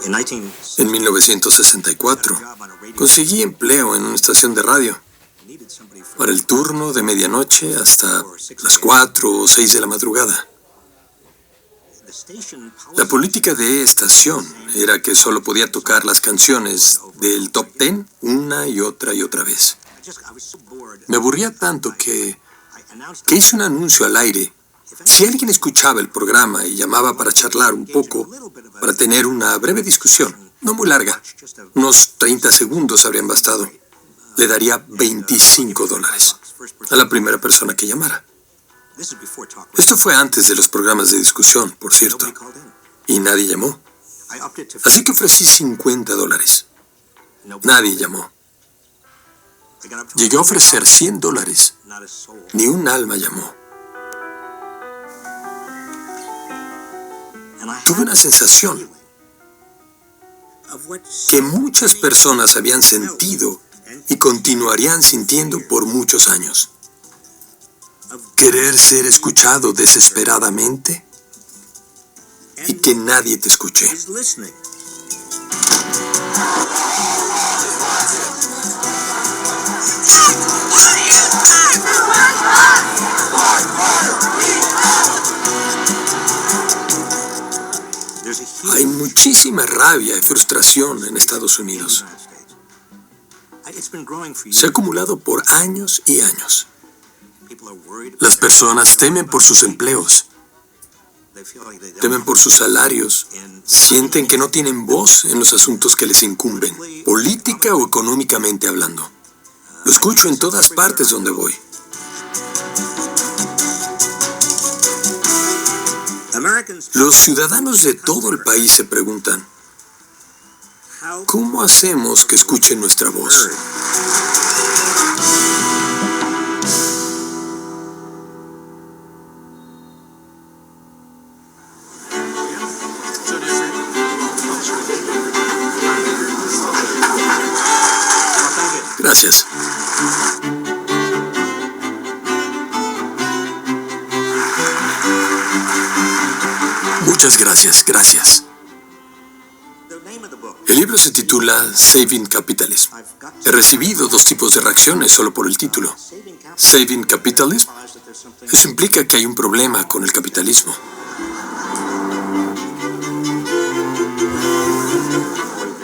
En 1964, conseguí empleo en una estación de radio para el turno de medianoche hasta las 4 o 6 de la madrugada. La política de estación era que solo podía tocar las canciones del Top Ten una y otra vez. Me aburría tanto que hice un anuncio al aire. Si alguien escuchaba el programa y llamaba para charlar un poco, para tener una breve discusión, no muy larga, unos 30 segundos habrían bastado, le daría $25 a la primera persona que llamara. Esto fue antes de los programas de discusión, por cierto, y nadie llamó. Así que ofrecí $50. Nadie llamó. Llegué a ofrecer $100. Ni un alma llamó. Tuve una sensación que muchas personas habían sentido y continuarían sintiendo por muchos años. Querer ser escuchado desesperadamente y que nadie te escuche. Hay muchísima rabia y frustración en Estados Unidos. Se ha acumulado por años y años. Las personas temen por sus empleos, temen por sus salarios, sienten que no tienen voz en los asuntos que les incumben, política o económicamente hablando. Lo escucho en todas partes donde voy. Los ciudadanos de todo el país se preguntan, ¿cómo hacemos que escuchen nuestra voz? Gracias. Muchas gracias. El libro se titula Saving Capitalism. He recibido 2 tipos de reacciones solo por el título. Saving Capitalism. Eso implica que hay un problema con el capitalismo.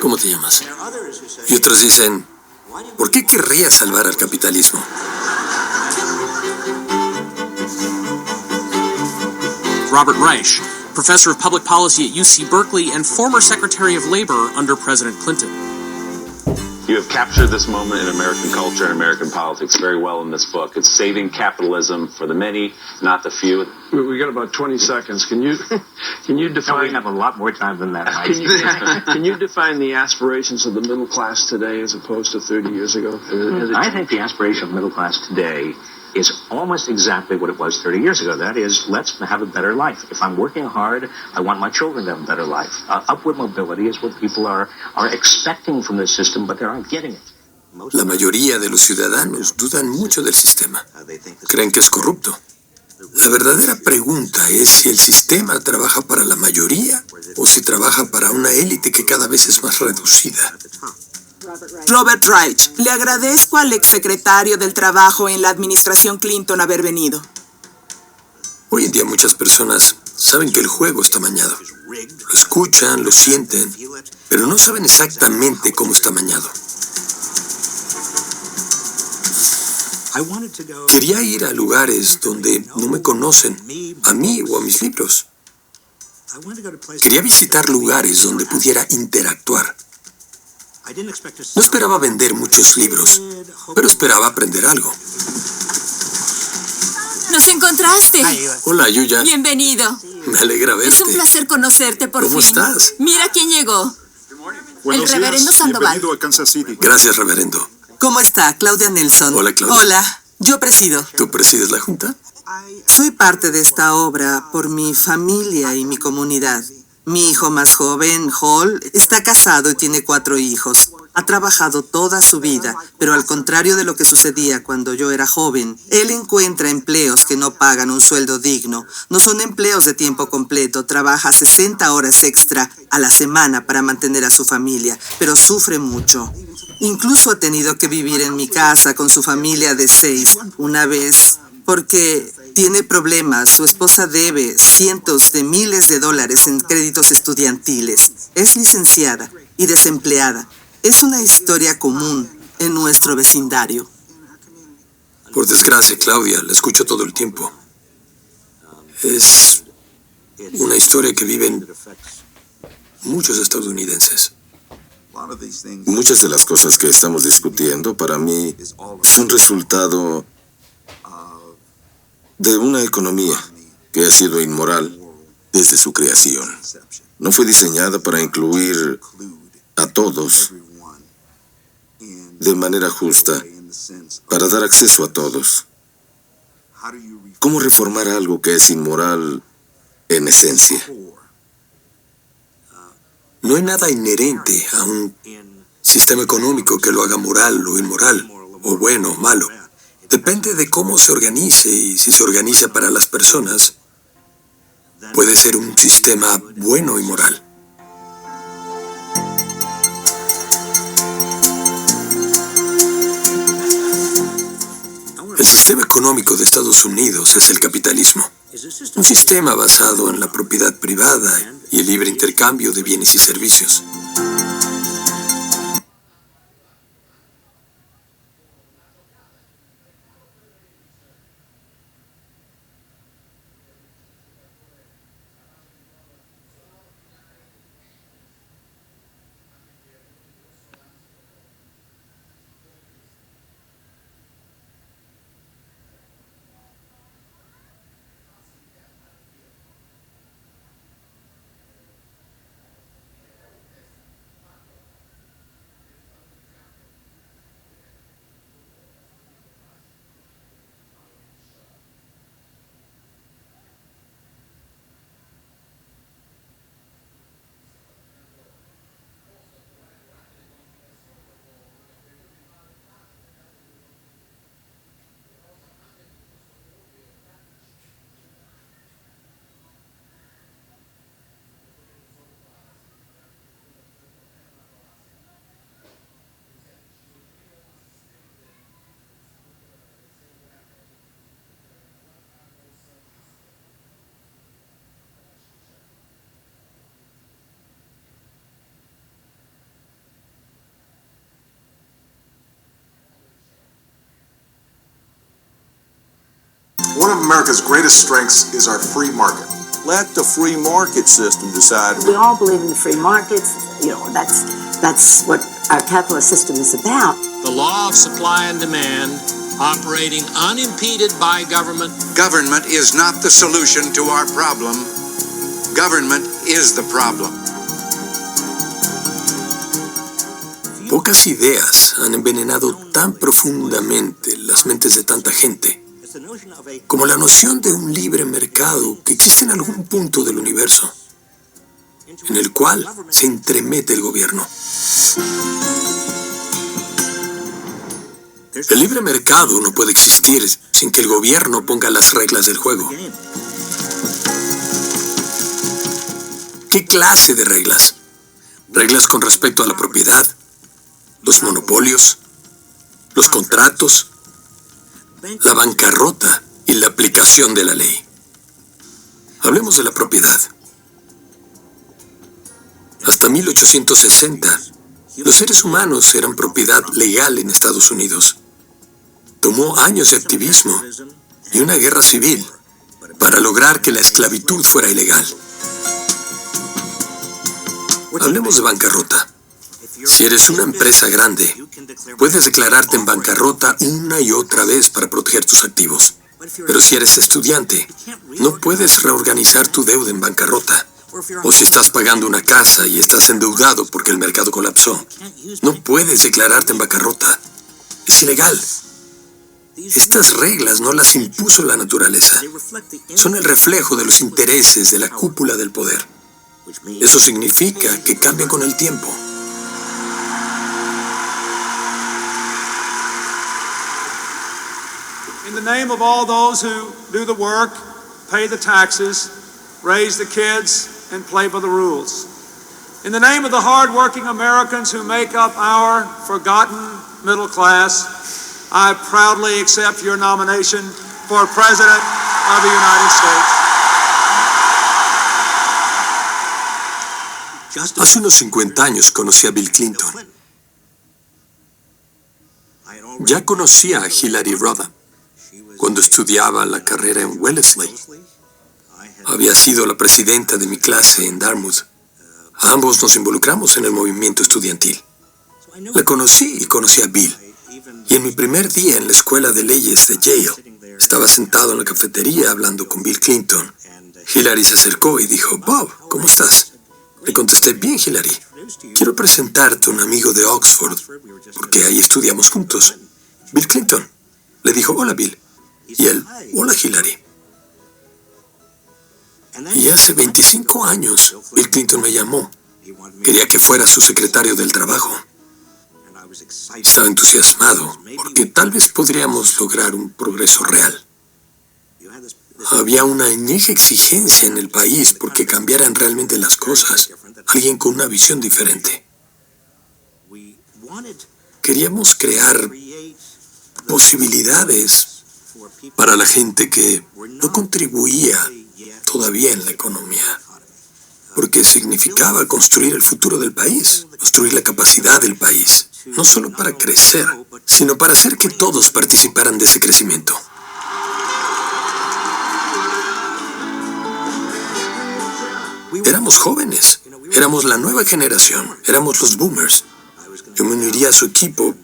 ¿Cómo te llamas? Y otros dicen, ¿por qué querrías salvar al capitalismo? Robert Reich, professor of public policy at UC Berkeley and former Secretary of Labor under President Clinton. You have captured this moment in American culture and American politics very well in this book. It's saving capitalism for the many, not the few. We got about 20 seconds. Can you define? No, we have a lot more time than that. Can you define the aspirations of the middle class today as opposed to 30 years ago? I think the aspiration of the middle class today is almost exactly what it was 30 years ago. That is, let's have a better life. If I'm working hard, I want my children to have a better life. Upward mobility is what people are expecting from the system, but they aren't getting it. La mayoría de los ciudadanos dudan mucho del sistema. Creen que es corrupto. La verdadera pregunta es si el sistema trabaja para la mayoría o si trabaja para una élite que cada vez es más reducida. Robert Reich, le agradezco al exsecretario del Trabajo en la administración Clinton haber venido. Hoy en día muchas personas saben que el juego está mañado. Lo escuchan, lo sienten, pero no saben exactamente cómo está mañado. Quería ir a lugares donde no me conocen, a mí o a mis libros. Quería visitar lugares donde pudiera interactuar. No esperaba vender muchos libros, pero esperaba aprender algo. ¡Nos encontraste! Hola, Yuya. Bienvenido. Me alegra verte. Es un placer conocerte por fin. ¿Cómo estás? Mira quién llegó. Buenos El reverendo días. Sandoval. Bienvenido a Kansas City. Gracias, reverendo. ¿Cómo está? Claudia Nelson. Hola, Claudia. Hola, yo presido. ¿Tú presides la junta? Soy parte de esta obra por mi familia y mi comunidad. Mi hijo más joven, Hall, está casado y tiene 4 hijos. Ha trabajado toda su vida, pero al contrario de lo que sucedía cuando yo era joven, él encuentra empleos que no pagan un sueldo digno. No son empleos de tiempo completo, trabaja 60 horas extra a la semana para mantener a su familia, pero sufre mucho. Incluso ha tenido que vivir en mi casa con su familia de 6 una vez, porque tiene problemas. Su esposa debe cientos de miles de dólares en créditos estudiantiles. Es licenciada y desempleada. Es una historia común en nuestro vecindario. Por desgracia, Claudia, la escucho todo el tiempo. Es una historia que viven muchos estadounidenses. Muchas de las cosas que estamos discutiendo para mí son resultado de una economía que ha sido inmoral desde su creación. No fue diseñada para incluir a todos de manera justa, para dar acceso a todos. ¿Cómo reformar algo que es inmoral en esencia? No hay nada inherente a un sistema económico que lo haga moral o inmoral, o bueno o malo. Depende de cómo se organice, y si se organiza para las personas, puede ser un sistema bueno y moral. El sistema económico de Estados Unidos es el capitalismo, un sistema basado en la propiedad privada y el libre intercambio de bienes y servicios. One of America's greatest strengths is our free market. Let the free market system decide. We all believe in the free markets. You know, that's what our capitalist system is about. The law of supply and demand, operating unimpeded by government. Government is not the solution to our problem. Government is the problem. Pocas ideas han envenenado tan profundamente las mentes de tanta gente como la noción de un libre mercado que existe en algún punto del universo, en el cual se entremete el gobierno. El libre mercado no puede existir sin que el gobierno ponga las reglas del juego. ¿Qué clase de reglas? Reglas con respecto a la propiedad, los monopolios, los contratos, la bancarrota y la aplicación de la ley. Hablemos de la propiedad. Hasta 1860, los seres humanos eran propiedad legal en Estados Unidos. Tomó años de activismo y una guerra civil para lograr que la esclavitud fuera ilegal. Hablemos de bancarrota. Si eres una empresa grande, puedes declararte en bancarrota una y otra vez para proteger tus activos. Pero si eres estudiante, no puedes reorganizar tu deuda en bancarrota. O si estás pagando una casa y estás endeudado porque el mercado colapsó, no puedes declararte en bancarrota. Es ilegal. Estas reglas no las impuso la naturaleza. Son el reflejo de los intereses de la cúpula del poder. Eso significa que cambian con el tiempo. In the name of all those who do the work, pay the taxes, raise the kids, and play by the rules. In the name of the hard-working Americans who make up our forgotten middle class, I proudly accept your nomination for President of the United States. Hace unos 50 años conocí a Bill Clinton. Ya conocía a Hillary Rodham cuando estudiaba la carrera en Wellesley. Había sido la presidenta de mi clase en Dartmouth. Ambos nos involucramos en el movimiento estudiantil. La conocí y conocí a Bill. Y en mi primer día en la escuela de leyes de Yale, estaba sentado en la cafetería hablando con Bill Clinton. Hillary se acercó y dijo, Bob, ¿cómo estás? Le contesté, bien, Hillary. Quiero presentarte a un amigo de Oxford, porque ahí estudiamos juntos. Bill Clinton. Le dijo, hola, Bill. Y él, hola, Hillary. Y hace 25 años, Bill Clinton me llamó. Quería que fuera su secretario del trabajo. Estaba entusiasmado, porque tal vez podríamos lograr un progreso real. Había una añeja exigencia en el país porque cambiaran realmente las cosas. Alguien con una visión diferente. Queríamos crear posibilidades para la gente que no contribuía todavía en la economía, porque significaba construir el futuro del país, construir la capacidad del país, no solo para crecer, sino para hacer que todos participaran de ese crecimiento. Éramos jóvenes, éramos la nueva generación, éramos los boomers. Yo me uniría a su equipo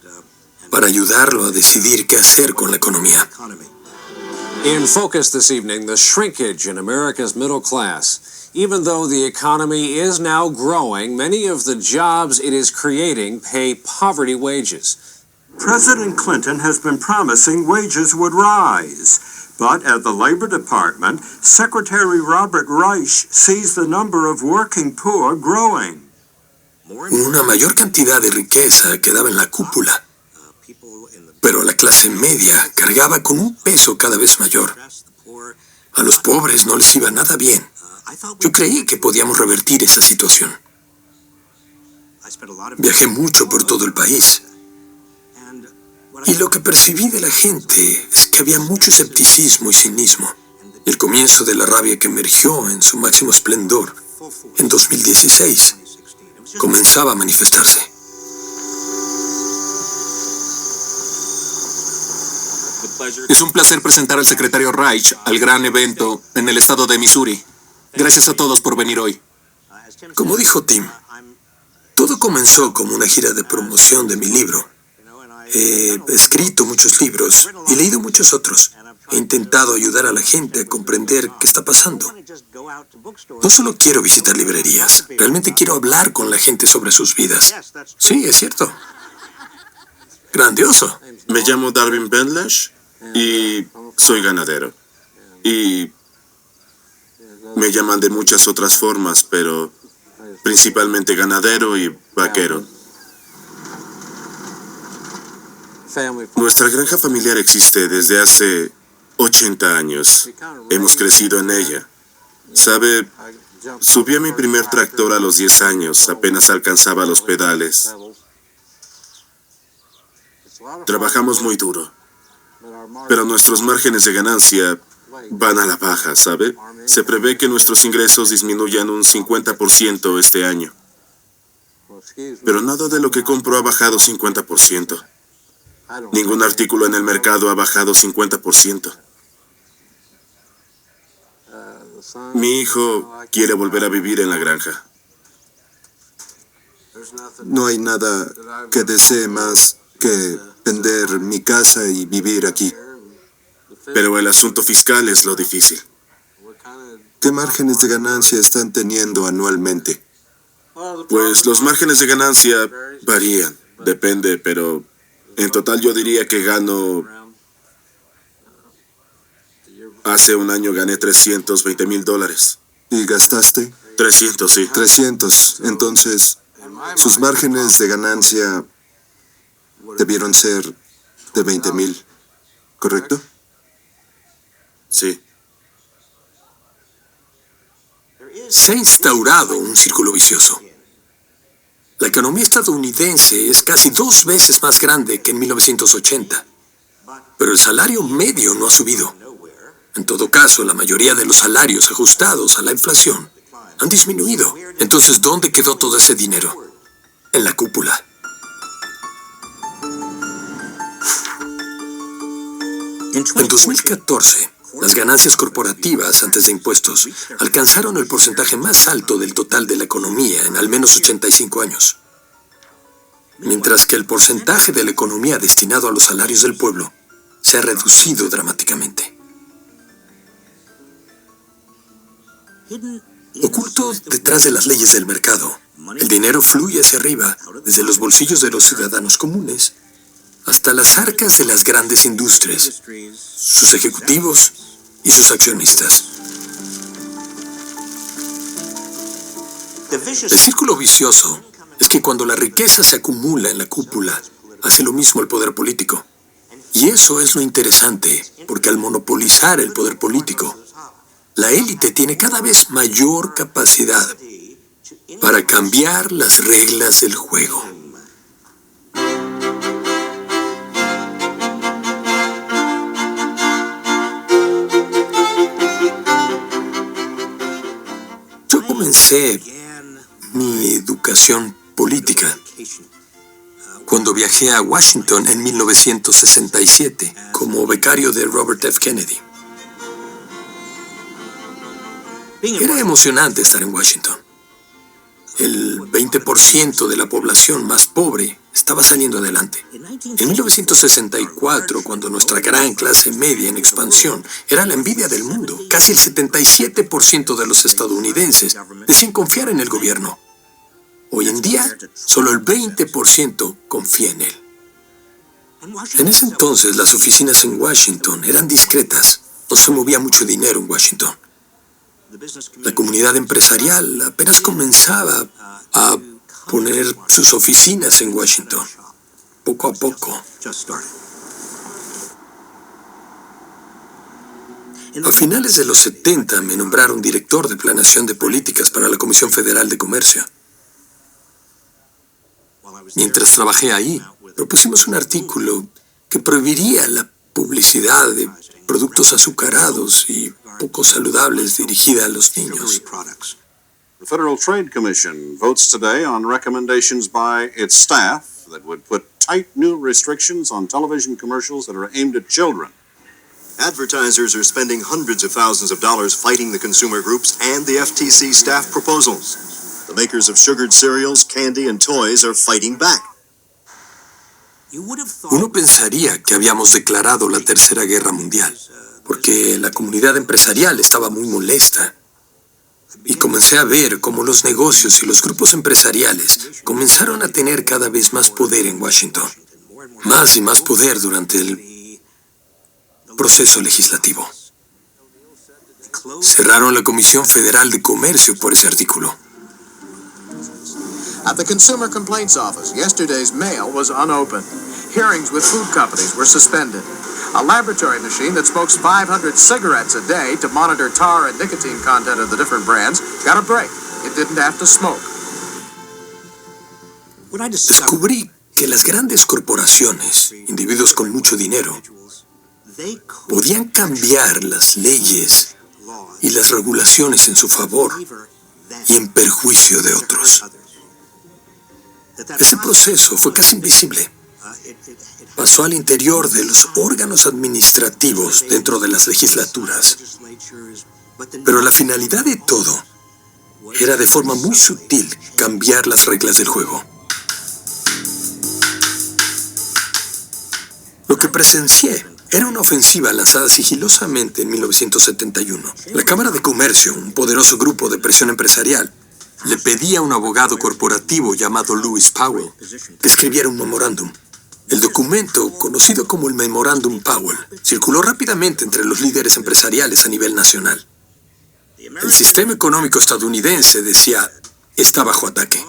para ayudarlo a decidir qué hacer con la economía. In focus this evening, the shrinkage in America's middle class. Even though the economy is now growing, many of the jobs it is creating pay poverty wages. President Clinton has been promising wages would rise. But at the Labor Department, Secretary Robert Reich sees the number of working poor growing. Una mayor cantidad de riqueza quedaba en la cúpula, pero la clase media cargaba con un peso cada vez mayor. A los pobres no les iba nada bien. Yo creí que podíamos revertir esa situación. Viajé mucho por todo el país. Y lo que percibí de la gente es que había mucho escepticismo y cinismo. El comienzo de la rabia que emergió en su máximo esplendor en 2016 comenzaba a manifestarse. Es un placer presentar al secretario Reich al gran evento en el estado de Missouri. Gracias a todos por venir hoy. Como dijo Tim, todo comenzó como una gira de promoción de mi libro. He escrito muchos libros y leído muchos otros. He intentado ayudar a la gente a comprender qué está pasando. No solo quiero visitar librerías, realmente quiero hablar con la gente sobre sus vidas. Sí, es cierto. Grandioso. Me llamo Darwin Bendlash y soy ganadero. Y me llaman de muchas otras formas, pero principalmente ganadero y vaquero. Nuestra granja familiar existe desde hace 80 años. Hemos crecido en ella. ¿Sabe? Subí a mi primer tractor a los 10 años, apenas alcanzaba los pedales. Trabajamos muy duro, pero nuestros márgenes de ganancia van a la baja, ¿sabe? Se prevé que nuestros ingresos disminuyan un 50% este año. Pero nada de lo que compro ha bajado 50%. Ningún artículo en el mercado ha bajado 50%. Mi hijo quiere volver a vivir en la granja. No hay nada que desee más que vender mi casa y vivir aquí. Pero el asunto fiscal es lo difícil. ¿Qué márgenes de ganancia están teniendo anualmente? Pues los márgenes de ganancia varían, depende, pero en total yo diría que gano... Hace un año gané $320,000. ¿Y gastaste? 300, sí. 300. Entonces, sus márgenes de ganancia debieron ser de 20,000, ¿correcto? Sí. Se ha instaurado un círculo vicioso. La economía estadounidense es casi 2 veces más grande que en 1980, pero el salario medio no ha subido. En todo caso, la mayoría de los salarios ajustados a la inflación han disminuido. Entonces, ¿dónde quedó todo ese dinero? En la cúpula. En 2014, las ganancias corporativas antes de impuestos alcanzaron el porcentaje más alto del total de la economía en al menos 85 años. Mientras que el porcentaje de la economía destinado a los salarios del pueblo se ha reducido dramáticamente. Oculto detrás de las leyes del mercado, el dinero fluye hacia arriba, desde los bolsillos de los ciudadanos comunes hasta las arcas de las grandes industrias, sus ejecutivos y sus accionistas. El círculo vicioso es que cuando la riqueza se acumula en la cúpula, hace lo mismo el poder político. Y eso es lo interesante, porque al monopolizar el poder político, la élite tiene cada vez mayor capacidad para cambiar las reglas del juego. Yo comencé mi educación política cuando viajé a Washington en 1967 como becario de Robert F. Kennedy. Era emocionante estar en Washington. El 20% de la población más pobre estaba saliendo adelante. En 1964, cuando nuestra gran clase media en expansión era la envidia del mundo, casi el 77% de los estadounidenses decían confiar en el gobierno. Hoy en día, solo el 20% confía en él. En ese entonces, las oficinas en Washington eran discretas. No se movía mucho dinero en Washington. La comunidad empresarial apenas comenzaba a poner sus oficinas en Washington, poco a poco. A finales de los 70 me nombraron director de planeación de políticas para la Comisión Federal de Comercio. Mientras trabajé ahí, propusimos un artículo que prohibiría la publicidad de productos azucarados y poco saludables dirigida a los niños. The Federal Trade Commission votes today on recommendations by its staff that would put tight new restrictions on television commercials that are aimed at children. Advertisers are spending hundreds of thousands of dollars fighting the consumer groups and the FTC staff proposals. The makers of sugared cereals, candy, and toys are fighting back. Uno pensaría que habíamos declarado la Tercera Guerra Mundial, porque la comunidad empresarial estaba muy molesta. Y comencé a ver cómo los negocios y los grupos empresariales comenzaron a tener cada vez más poder en Washington. Más y más poder durante el proceso legislativo. Cerraron la Comisión Federal de Comercio por ese artículo. At the Consumer Complaints Office, yesterday's mail was unopened. Hearings with food companies were suspended. A laboratory machine that smokes 500 cigarettes a day to monitor tar and nicotine content of the different brands got a break. It didn't have to smoke. Descubrí que las grandes corporaciones, individuos con mucho dinero, podían cambiar las leyes y las regulaciones en su favor y en perjuicio de otros. Ese proceso fue casi invisible. Pasó al interior de los órganos administrativos dentro de las legislaturas. Pero la finalidad de todo era de forma muy sutil cambiar las reglas del juego. Lo que presencié era una ofensiva lanzada sigilosamente en 1971. La Cámara de Comercio, un poderoso grupo de presión empresarial, le pedía a un abogado corporativo llamado Lewis Powell que escribiera un memorándum. El documento, conocido como el Memorándum Powell, circuló rápidamente entre los líderes empresariales a nivel nacional. El sistema económico estadounidense, decía, está bajo ataque.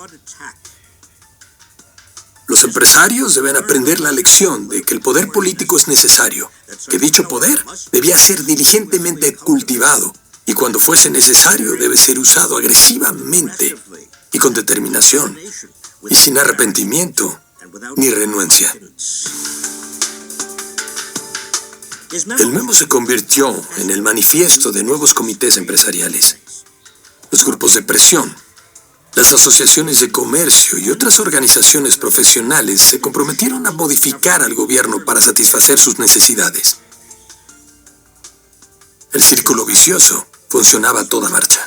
Los empresarios deben aprender la lección de que el poder político es necesario, que dicho poder debía ser diligentemente cultivado y cuando fuese necesario debe ser usado agresivamente y con determinación y sin arrepentimiento ni renuencia. El memo se convirtió en el manifiesto de nuevos comités empresariales, los grupos de presión, las asociaciones de comercio y otras organizaciones profesionales se comprometieron a modificar al gobierno para satisfacer sus necesidades. El círculo vicioso funcionaba a toda marcha.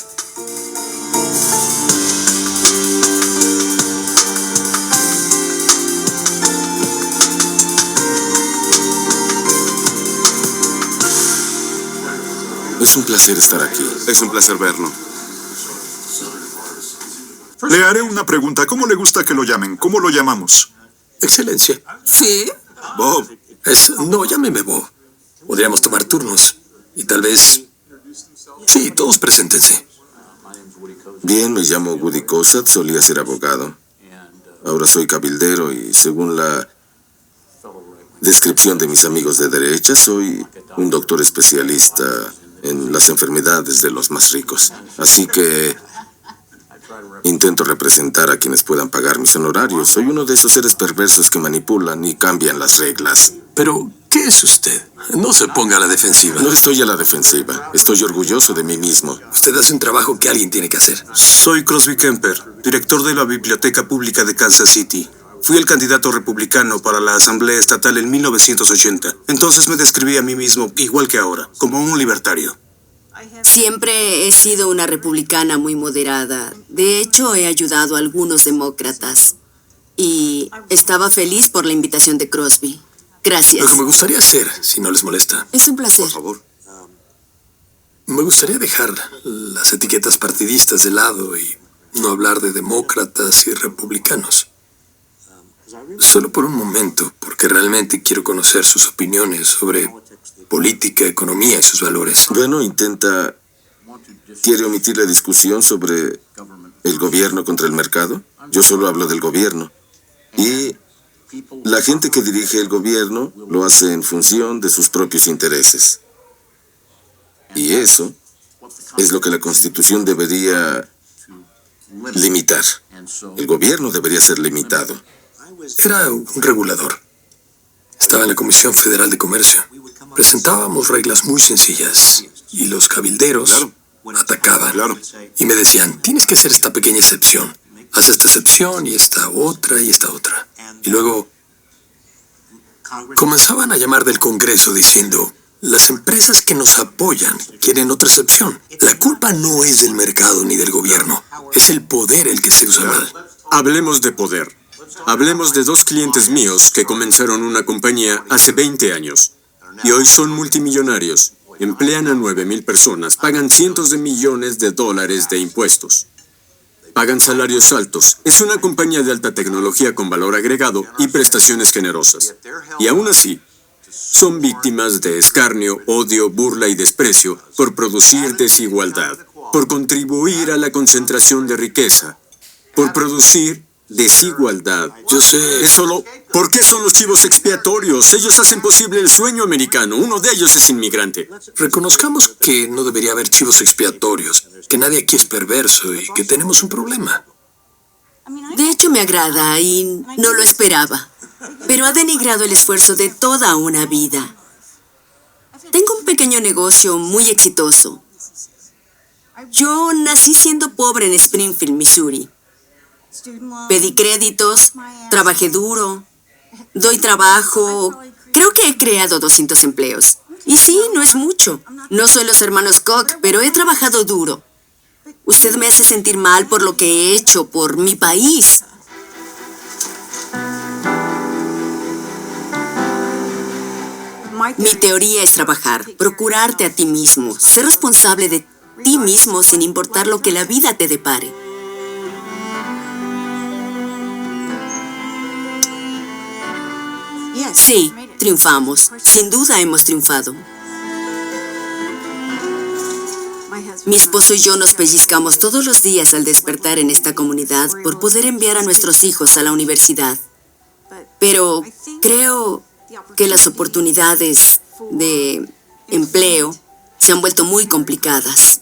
Es un placer estar aquí. Es un placer verlo. Le haré una pregunta. ¿Cómo le gusta que lo llamen? ¿Cómo lo llamamos? Excelencia. ¿Sí? Bob. No, llámeme Bob. Podríamos tomar turnos. Y tal vez... Sí, todos preséntense. Bien, me llamo Woody Cossack, solía ser abogado. Ahora soy cabildero y según la descripción de mis amigos de derecha, soy un doctor especialista en las enfermedades de los más ricos. Así que intento representar a quienes puedan pagar mis honorarios. Soy uno de esos seres perversos que manipulan y cambian las reglas. Pero, ¿qué es usted? No se ponga a la defensiva. No estoy a la defensiva. Estoy orgulloso de mí mismo. Usted hace un trabajo que alguien tiene que hacer. Soy Crosby Kemper, director de la Biblioteca Pública de Kansas City. Fui el candidato republicano para la Asamblea Estatal en 1980. Entonces me describí a mí mismo, igual que ahora, como un libertario. Siempre he sido una republicana muy moderada. De hecho, he ayudado a algunos demócratas. Y estaba feliz por la invitación de Crosby. Gracias. Lo que me gustaría hacer, si no les molesta. Es un placer. Por favor. Me gustaría dejar las etiquetas partidistas de lado y no hablar de demócratas y republicanos. Solo por un momento, porque realmente quiero conocer sus opiniones sobre política, economía y sus valores. Bueno, ¿quiere omitir la discusión sobre el gobierno contra el mercado? Yo solo hablo del gobierno. Y la gente que dirige el gobierno lo hace en función de sus propios intereses. Y eso es lo que la Constitución debería limitar. El gobierno debería ser limitado. Era un regulador. Estaba en la Comisión Federal de Comercio. Presentábamos reglas muy sencillas y los cabilderos atacaban. Y me decían, tienes que hacer esta pequeña excepción. Haz esta excepción y esta otra y esta otra. Y luego comenzaban a llamar del Congreso diciendo, las empresas que nos apoyan quieren otra excepción. La culpa no es del mercado ni del gobierno. Es el poder el que se usa mal. Hablemos de poder. Hablemos de dos clientes míos que comenzaron una compañía hace 20 años. Y hoy son multimillonarios. Emplean a 9,000 personas. Pagan cientos de millones de dólares de impuestos. Pagan salarios altos. Es una compañía de alta tecnología con valor agregado y prestaciones generosas. Y aún así, son víctimas de escarnio, odio, burla y desprecio por producir desigualdad, por contribuir a la concentración de riqueza, por producir desigualdad. Yo sé. Es solo, ¿por qué son los chivos expiatorios? Ellos hacen posible el sueño americano. Uno de ellos es inmigrante. Reconozcamos que no debería haber chivos expiatorios, que nadie aquí es perverso y que tenemos un problema. De hecho, me agrada y no lo esperaba. Pero ha denigrado el esfuerzo de toda una vida. Tengo un pequeño negocio muy exitoso. Yo nací siendo pobre en Springfield, Missouri. Pedí créditos, trabajé duro, doy trabajo. Creo que he creado 200 empleos. Y sí, no es mucho. No soy los hermanos Koch, pero he trabajado duro. Usted me hace sentir mal por lo que he hecho por mi país. Mi teoría es trabajar, procurarte a ti mismo, ser responsable de ti mismo sin importar lo que la vida te depare. Sí, triunfamos. Sin duda hemos triunfado. Mi esposo y yo nos pellizcamos todos los días al despertar en esta comunidad por poder enviar a nuestros hijos a la universidad. Pero creo que las oportunidades de empleo se han vuelto muy complicadas.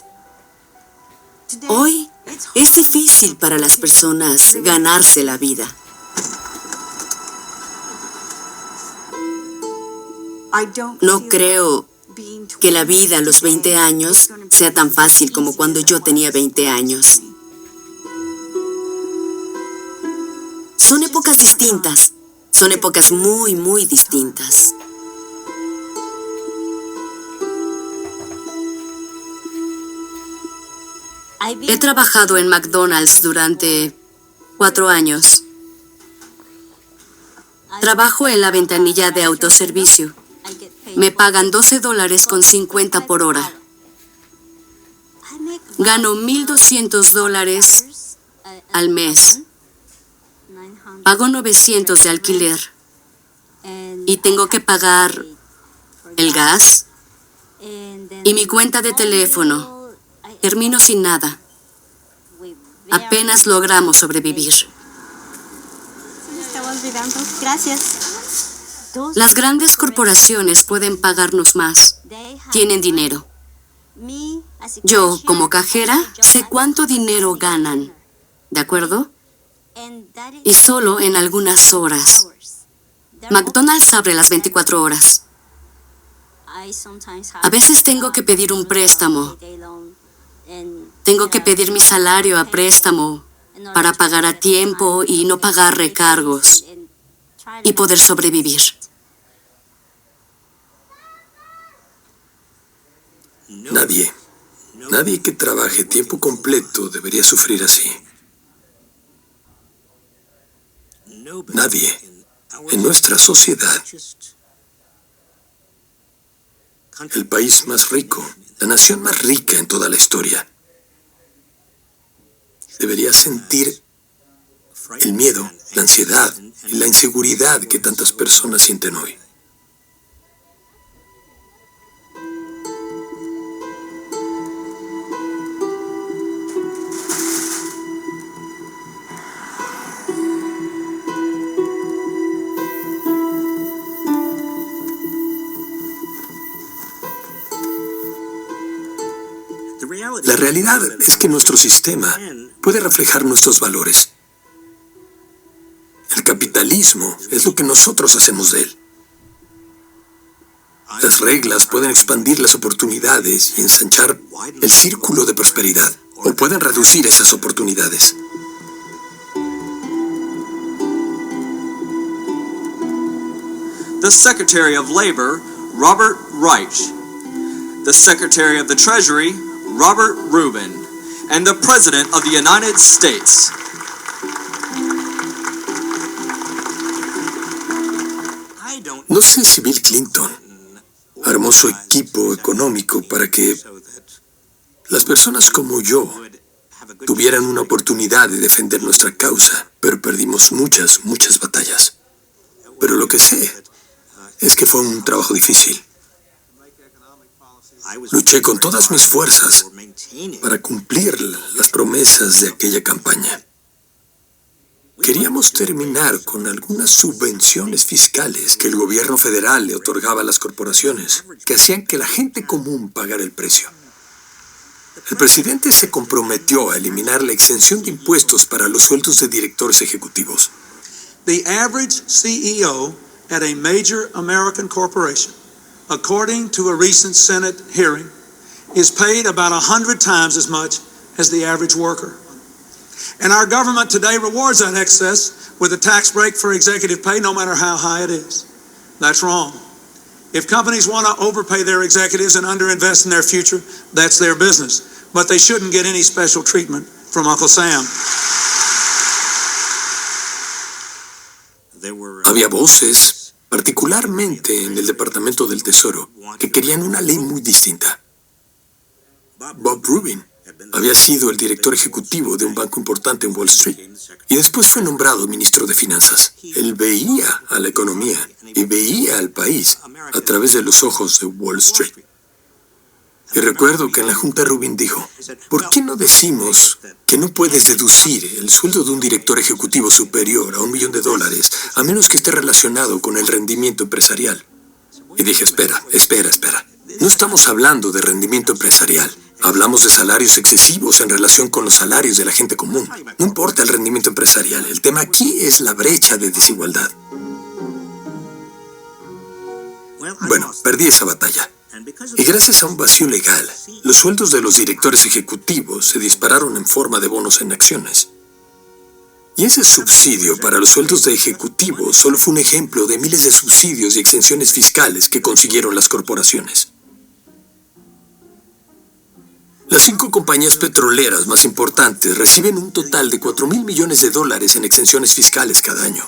Hoy es difícil para las personas ganarse la vida. No creo que la vida a los 20 años sea tan fácil como cuando yo tenía 20 años. Son épocas distintas. Son épocas muy, muy distintas. He trabajado en McDonald's durante 4 años. Trabajo en la ventanilla de autoservicio. Me pagan $12.50 por hora. Gano $1,200 al mes. Pago $900 de alquiler. Y tengo que pagar el gas y mi cuenta de teléfono. Termino sin nada. Apenas logramos sobrevivir. Gracias. Las grandes corporaciones pueden pagarnos más. Tienen dinero. Yo, como cajera, sé cuánto dinero ganan. ¿De acuerdo? Y solo en algunas horas. McDonald's abre las 24 horas. A veces tengo que pedir un préstamo. Tengo que pedir mi salario a préstamo para pagar a tiempo y no pagar recargos y poder sobrevivir. Nadie que trabaje tiempo completo debería sufrir así. Nadie en nuestra sociedad. El país más rico, la nación más rica en toda la historia, debería sentir el miedo, la ansiedad y la inseguridad que tantas personas sienten hoy. La realidad es que nuestro sistema puede reflejar nuestros valores. El capitalismo es lo que nosotros hacemos de él. Las reglas pueden expandir las oportunidades y ensanchar el círculo de prosperidad, o pueden reducir esas oportunidades. The Secretary of Labor, Robert Reich. The Secretary of the Treasury, Robert Rubin, and the President of the United States. No sé si Bill Clinton armó su equipo económico para que las personas como yo tuvieran una oportunidad de defender nuestra causa, pero perdimos muchas batallas. Pero lo que sé es que fue un trabajo difícil. Luché con todas mis fuerzas para cumplir las promesas de aquella campaña. Queríamos terminar con algunas subvenciones fiscales que el gobierno federal le otorgaba a las corporaciones, que hacían que la gente común pagara el precio. El presidente se comprometió a eliminar la exención de impuestos para los sueldos de directores ejecutivos. The average CEO at a major American corporation, according to a recent Senate hearing, is paid about 100 times as much as the average worker. And our government today rewards that excess with a tax break for executive pay, no matter how high it is. That's wrong. If companies want to overpay their executives and underinvest in their future, that's their business. But they shouldn't get any special treatment from Uncle Sam. Había voces, particularmente en el Departamento del Tesoro, que querían una ley muy distinta. Bob Rubin había sido el director ejecutivo de un banco importante en Wall Street y después fue nombrado ministro de Finanzas. Él veía a la economía y veía al país a través de los ojos de Wall Street. Y recuerdo que en la Junta Rubin dijo, ¿por qué no decimos que no puedes deducir el sueldo de un director ejecutivo superior a $1 millón, a menos que esté relacionado con el rendimiento empresarial? Y dije, espera. No estamos hablando de rendimiento empresarial. Hablamos de salarios excesivos en relación con los salarios de la gente común. No importa el rendimiento empresarial. El tema aquí es la brecha de desigualdad. Bueno, perdí esa batalla. Y gracias a un vacío legal, los sueldos de los directores ejecutivos se dispararon en forma de bonos en acciones. Y ese subsidio para los sueldos de ejecutivos solo fue un ejemplo de miles de subsidios y exenciones fiscales que consiguieron las corporaciones. Las 5 compañías petroleras más importantes reciben un total de $4,000 millones en exenciones fiscales cada año.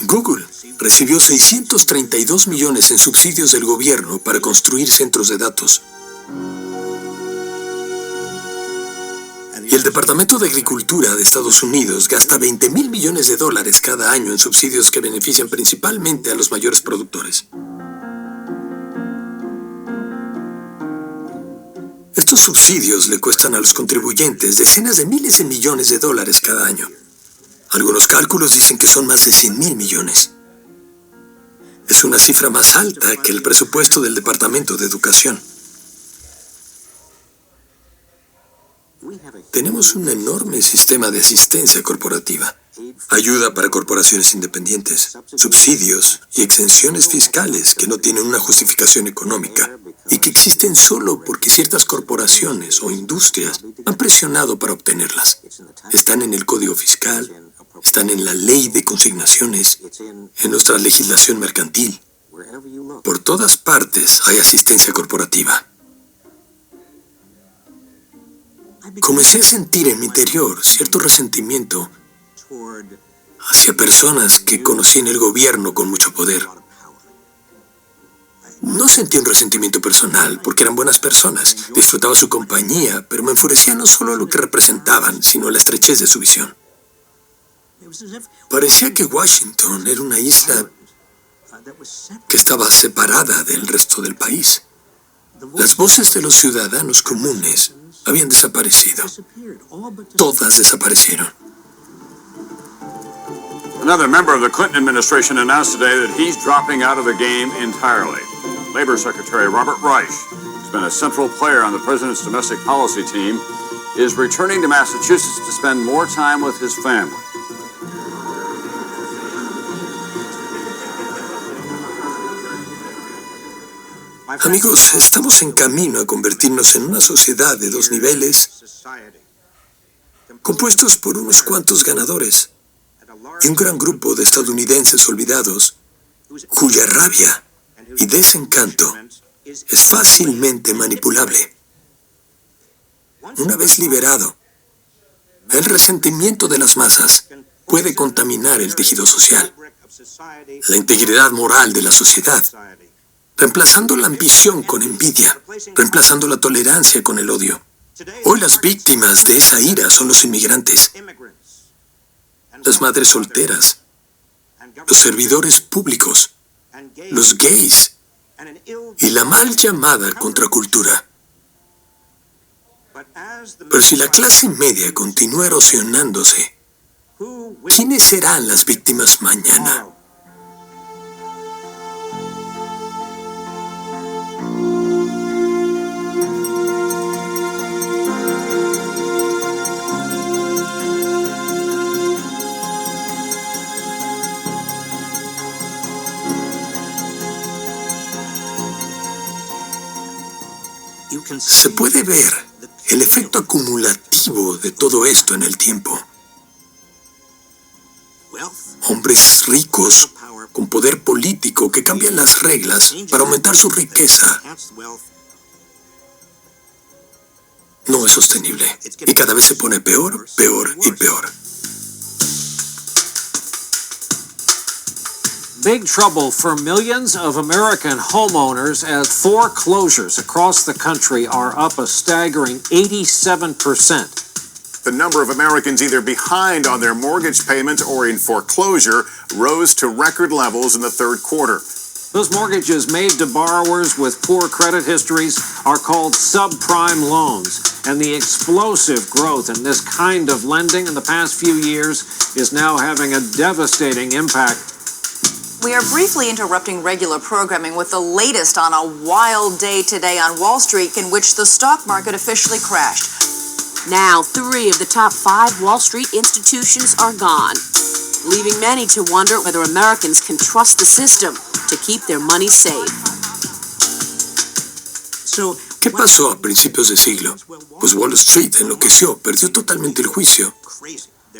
Google recibió $632 millones en subsidios del gobierno para construir centros de datos. Y el Departamento de Agricultura de Estados Unidos gasta $20,000 millones cada año en subsidios que benefician principalmente a los mayores productores. Estos subsidios le cuestan a los contribuyentes decenas de miles de millones de dólares cada año. Algunos cálculos dicen que son más de 100,000 millones. Es una cifra más alta que el presupuesto del Departamento de Educación. Tenemos un enorme sistema de asistencia corporativa, ayuda para corporaciones independientes, subsidios y exenciones fiscales que no tienen una justificación económica y que existen solo porque ciertas corporaciones o industrias han presionado para obtenerlas. Están en el Código Fiscal, están en la Ley de Consignaciones, en nuestra legislación mercantil. Por todas partes hay asistencia corporativa. Comencé a sentir en mi interior cierto resentimiento hacia personas que conocí en el gobierno con mucho poder. No sentí un resentimiento personal porque eran buenas personas, disfrutaba su compañía, pero me enfurecía no solo lo que representaban, sino la estrechez de su visión. Parecía que Washington era una isla que estaba separada del resto del país. Las voces de los ciudadanos comunes habían desaparecido. Todas desaparecieron. Another member of the Clinton administration announced today that he's dropping out of the game entirely. Labor Secretary Robert Reich, who's been a central player on the president's domestic policy team, is returning to Massachusetts to spend more time with his family. Amigos, estamos en camino a convertirnos en una sociedad de 2 niveles, compuestos por unos cuantos ganadores y un gran grupo de estadounidenses olvidados, cuya rabia y desencanto es fácilmente manipulable. Una vez liberado, el resentimiento de las masas puede contaminar el tejido social, la integridad moral de la sociedad, reemplazando la ambición con envidia, reemplazando la tolerancia con el odio. Hoy las víctimas de esa ira son los inmigrantes, las madres solteras, los servidores públicos, los gays y la mal llamada contracultura. Pero si la clase media continúa erosionándose, ¿quiénes serán las víctimas mañana? Se puede ver el efecto acumulativo de todo esto en el tiempo. Hombres ricos con poder político que cambian las reglas para aumentar su riqueza. No es sostenible y cada vez se pone peor, peor y peor. Big trouble for millions of American homeowners as foreclosures across the country are up a staggering 87%. The number of Americans either behind on their mortgage payments or in foreclosure rose to record levels in the third quarter. Those mortgages made to borrowers with poor credit histories are called subprime loans, and the explosive growth in this kind of lending in the past few years is now having a devastating impact. We are briefly interrupting regular programming with the latest on a wild day today on Wall Street in which the stock market officially crashed. Now, 3 of the top 5 Wall Street institutions are gone, leaving many to wonder whether Americans can trust the system to keep their money safe. ¿Qué pasó a principios de siglo? Pues Wall Street enloqueció, perdió totalmente el juicio,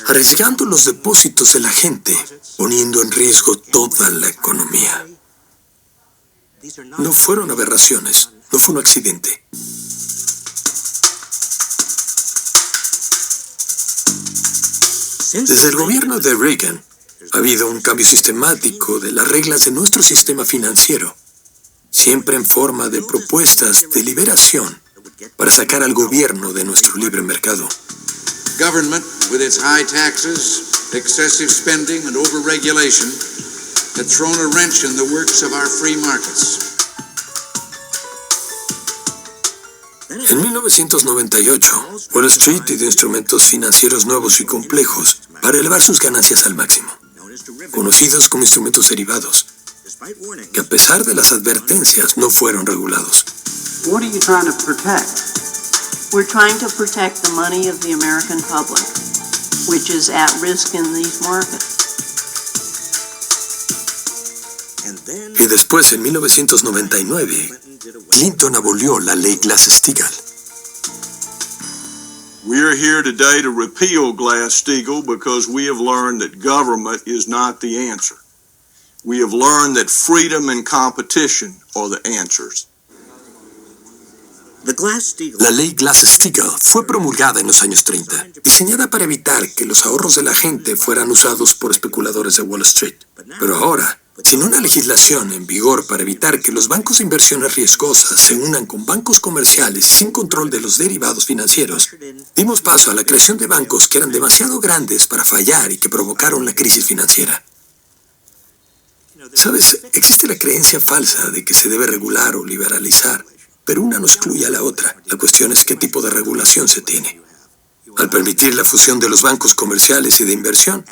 arriesgando los depósitos de la gente, poniendo en riesgo toda la economía. No fueron aberraciones, no fue un accidente. Desde el gobierno de Reagan, ha habido un cambio sistemático de las reglas de nuestro sistema financiero, siempre en forma de propuestas de liberación para sacar al gobierno de nuestro libre mercado. Government, with its high taxes, excessive spending, and overregulation, had thrown a wrench in the works of our free markets. En 1998, Wall Street dio instrumentos financieros nuevos y complejos para elevar sus ganancias al máximo, conocidos como instrumentos derivados, que a pesar de las advertencias no fueron regulados. What are you trying to protect? We're trying to protect the money of the American public, which is at risk in these markets. Y después, en 1999, Clinton abolió la ley Glass-Steagall. We are here today to repeal Glass-Steagall because we have learned that government is not the answer. We have learned that freedom and competition are the answers. La ley Glass-Steagall fue promulgada en los años 30, diseñada para evitar que los ahorros de la gente fueran usados por especuladores de Wall Street. Pero ahora, sin una legislación en vigor para evitar que los bancos de inversiones riesgosas se unan con bancos comerciales sin control de los derivados financieros, dimos paso a la creación de bancos que eran demasiado grandes para fallar y que provocaron la crisis financiera. ¿Sabes? Existe la creencia falsa de que se debe regular o liberalizar, pero una no excluye a la otra. La cuestión es qué tipo de regulación se tiene. Al permitir la fusión de los bancos comerciales y de inversión,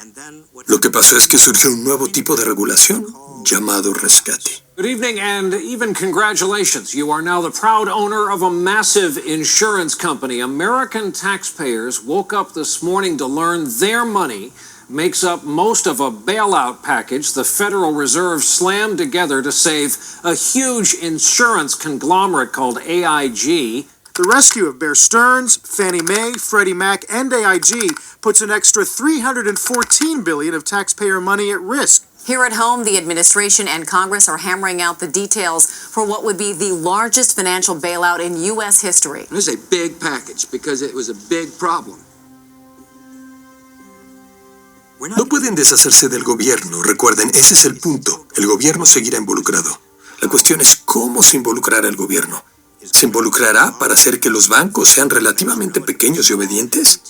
lo que pasó es que surgió un nuevo tipo de regulación llamado rescate. Good evening and even congratulations. You are now the proud owner of a massive insurance company. American taxpayers woke up this morning to learn their money makes up most of a bailout package the Federal Reserve slammed together to save a huge insurance conglomerate called AIG. The rescue of Bear Stearns, Fannie Mae, Freddie Mac, and AIG puts an extra $314 billion of taxpayer money at risk. Here at home, the administration and Congress are hammering out the details for what would be the largest financial bailout in U.S. history. It was a big package because it was a big problem. No pueden deshacerse del gobierno. Recuerden, ese es el punto. El gobierno seguirá involucrado. La cuestión es cómo se involucrará el gobierno. ¿Se involucrará para hacer que los bancos sean relativamente pequeños y obedientes?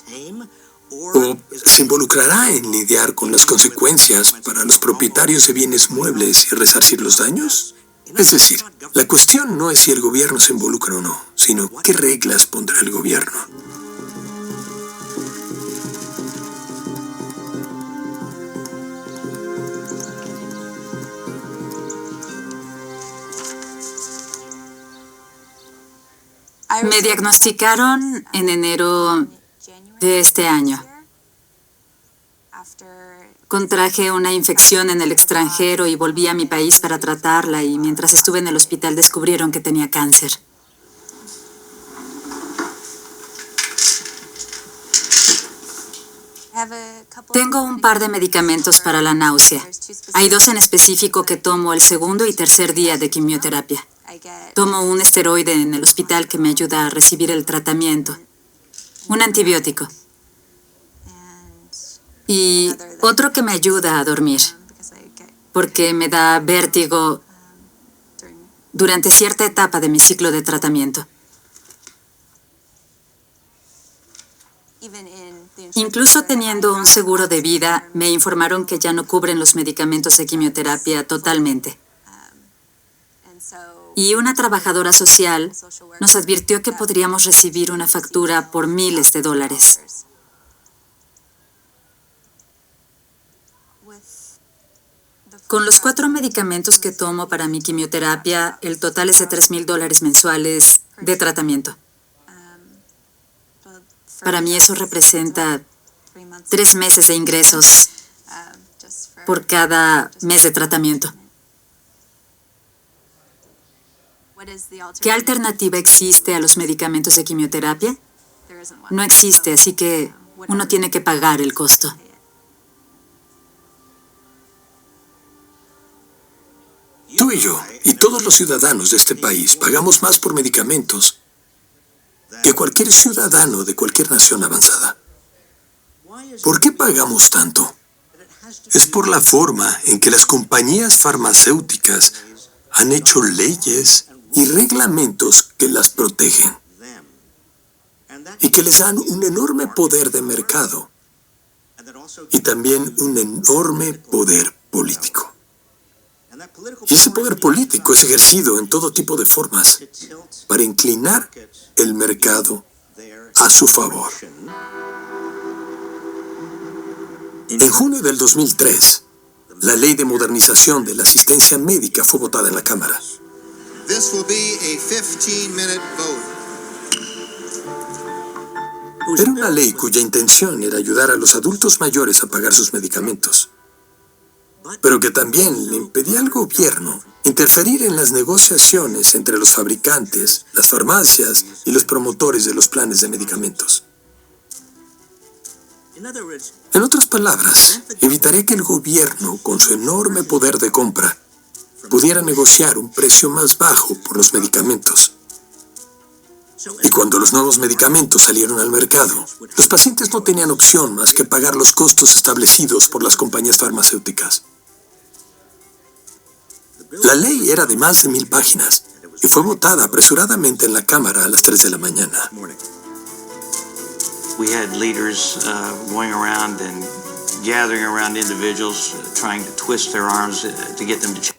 ¿O se involucrará en lidiar con las consecuencias para los propietarios de bienes muebles y resarcir los daños? Es decir, la cuestión no es si el gobierno se involucra o no, sino qué reglas pondrá el gobierno. Me diagnosticaron en enero de este año. Contraje una infección en el extranjero y volví a mi país para tratarla, y mientras estuve en el hospital descubrieron que tenía cáncer. Tengo un par de medicamentos para la náusea. Hay 2 en específico que tomo el segundo y tercer día de quimioterapia. Tomo un esteroide en el hospital que me ayuda a recibir el tratamiento. Un antibiótico. Y otro que me ayuda a dormir, porque me da vértigo durante cierta etapa de mi ciclo de tratamiento. Incluso teniendo un seguro de vida, me informaron que ya no cubren los medicamentos de quimioterapia totalmente. Y una trabajadora social nos advirtió que podríamos recibir una factura por miles de dólares. Con los 4 medicamentos que tomo para mi quimioterapia, el total es de $3,000 mensuales de tratamiento. Para mí eso representa 3 meses de ingresos por cada mes de tratamiento. ¿Qué alternativa existe a los medicamentos de quimioterapia? No existe, así que uno tiene que pagar el costo. Tú y yo, y todos los ciudadanos de este país, pagamos más por medicamentos que cualquier ciudadano de cualquier nación avanzada. ¿Por qué pagamos tanto? Es por la forma en que las compañías farmacéuticas han hecho leyes y reglamentos que las protegen y que les dan un enorme poder de mercado y también un enorme poder político. Y ese poder político es ejercido en todo tipo de formas para inclinar el mercado a su favor. En junio del 2003, la Ley de Modernización de la Asistencia Médica fue votada en la Cámara. This will be a 15-minute vote. Era una ley cuya intención era ayudar a los adultos mayores a pagar sus medicamentos, pero que también le impedía al gobierno interferir en las negociaciones entre los fabricantes, las farmacias y los promotores de los planes de medicamentos. En otras palabras, evitaría que el gobierno, con su enorme poder de compra, pudiera negociar un precio más bajo por los medicamentos. Y cuando los nuevos medicamentos salieron al mercado, los pacientes no tenían opción más que pagar los costos establecidos por las compañías farmacéuticas. La ley era de más de 1,000 páginas y fue votada apresuradamente en la Cámara a las 3 de la mañana. We had leaders going around and gathering around individuals, trying to twist their arms to get them to change.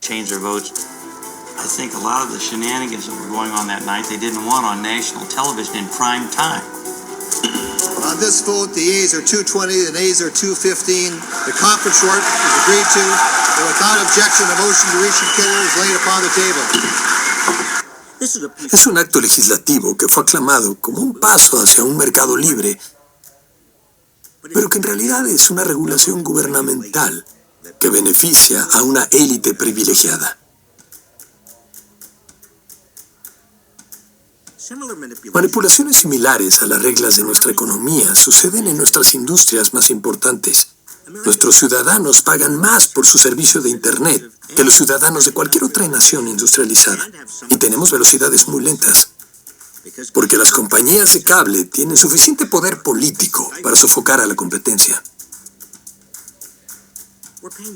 change their votes. I think a lot of the shenanigans that were going on that night, they didn't want on national television in prime time. On this vote, the yeas are 220, the nays are 215. The conference report is agreed to, and without objection, the motion to reconsider is laid upon the table. Es un acto legislativo que fue aclamado como un paso hacia un mercado libre, pero que en realidad es una regulación gubernamental que beneficia a una élite privilegiada. Manipulaciones similares a las reglas de nuestra economía suceden en nuestras industrias más importantes. Nuestros ciudadanos pagan más por su servicio de Internet que los ciudadanos de cualquier otra nación industrializada. Y tenemos velocidades muy lentas, porque las compañías de cable tienen suficiente poder político para sofocar a la competencia.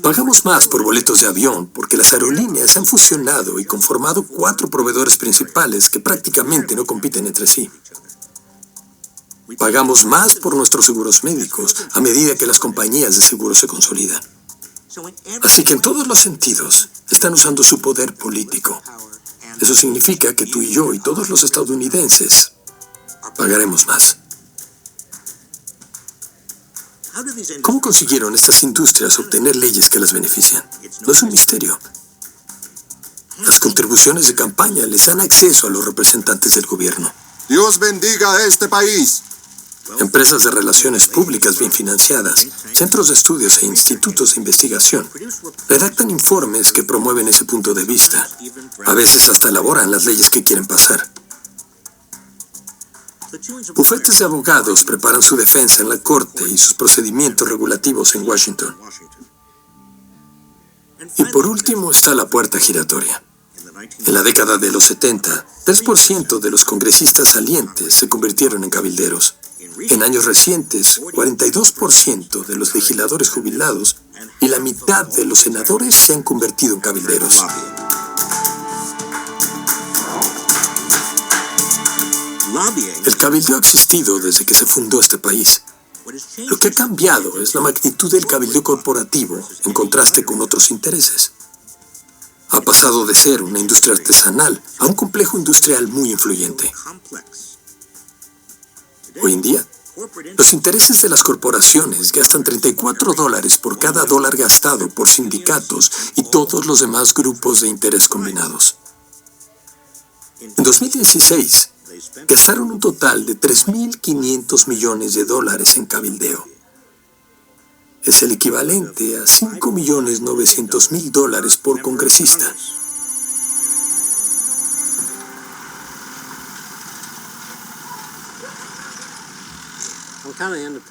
Pagamos más por boletos de avión porque las aerolíneas se han fusionado y conformado 4 proveedores principales que prácticamente no compiten entre sí. Pagamos más por nuestros seguros médicos a medida que las compañías de seguros se consolidan. Así que en todos los sentidos están usando su poder político. Eso significa que tú y yo y todos los estadounidenses pagaremos más. ¿Cómo consiguieron estas industrias obtener leyes que las benefician? No es un misterio. Las contribuciones de campaña les dan acceso a los representantes del gobierno. Dios bendiga a este país. Empresas de relaciones públicas bien financiadas, centros de estudios e institutos de investigación redactan informes que promueven ese punto de vista. A veces hasta elaboran las leyes que quieren pasar. Bufetes de abogados preparan su defensa en la corte y sus procedimientos regulativos en Washington. Y por último está la puerta giratoria. En la década de los 70, 3% de los congresistas salientes se convirtieron en cabilderos. En años recientes, 42% de los legisladores jubilados y la mitad de los senadores se han convertido en cabilderos. El cabildeo ha existido desde que se fundó este país. Lo que ha cambiado es la magnitud del cabildeo corporativo en contraste con otros intereses. Ha pasado de ser una industria artesanal a un complejo industrial muy influyente. Hoy en día, los intereses de las corporaciones gastan $34 por cada dólar gastado por sindicatos y todos los demás grupos de interés combinados. En 2016, gastaron un total de $3.500 millones en cabildeo. Es el equivalente a $5.900.000 por congresista.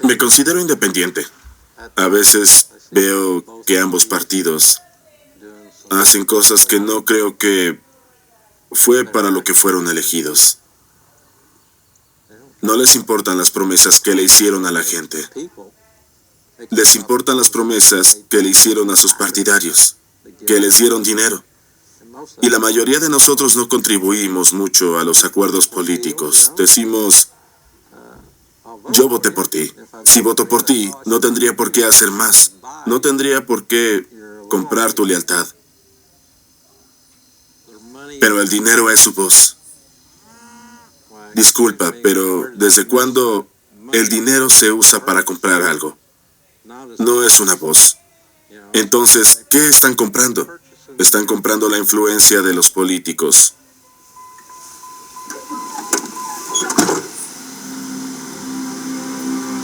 Me considero independiente. A veces veo que ambos partidos hacen cosas que no creo que fue para lo que fueron elegidos. No les importan las promesas que le hicieron a la gente. Les importan las promesas que le hicieron a sus partidarios, que les dieron dinero. Y la mayoría de nosotros no contribuimos mucho a los acuerdos políticos. Decimos, yo voté por ti. Si voto por ti, no tendría por qué hacer más. No tendría por qué comprar tu lealtad. Pero el dinero es su voz. Disculpa, pero ¿desde cuándo el dinero se usa para comprar algo? No es una voz. Entonces, ¿qué están comprando? Están comprando la influencia de los políticos.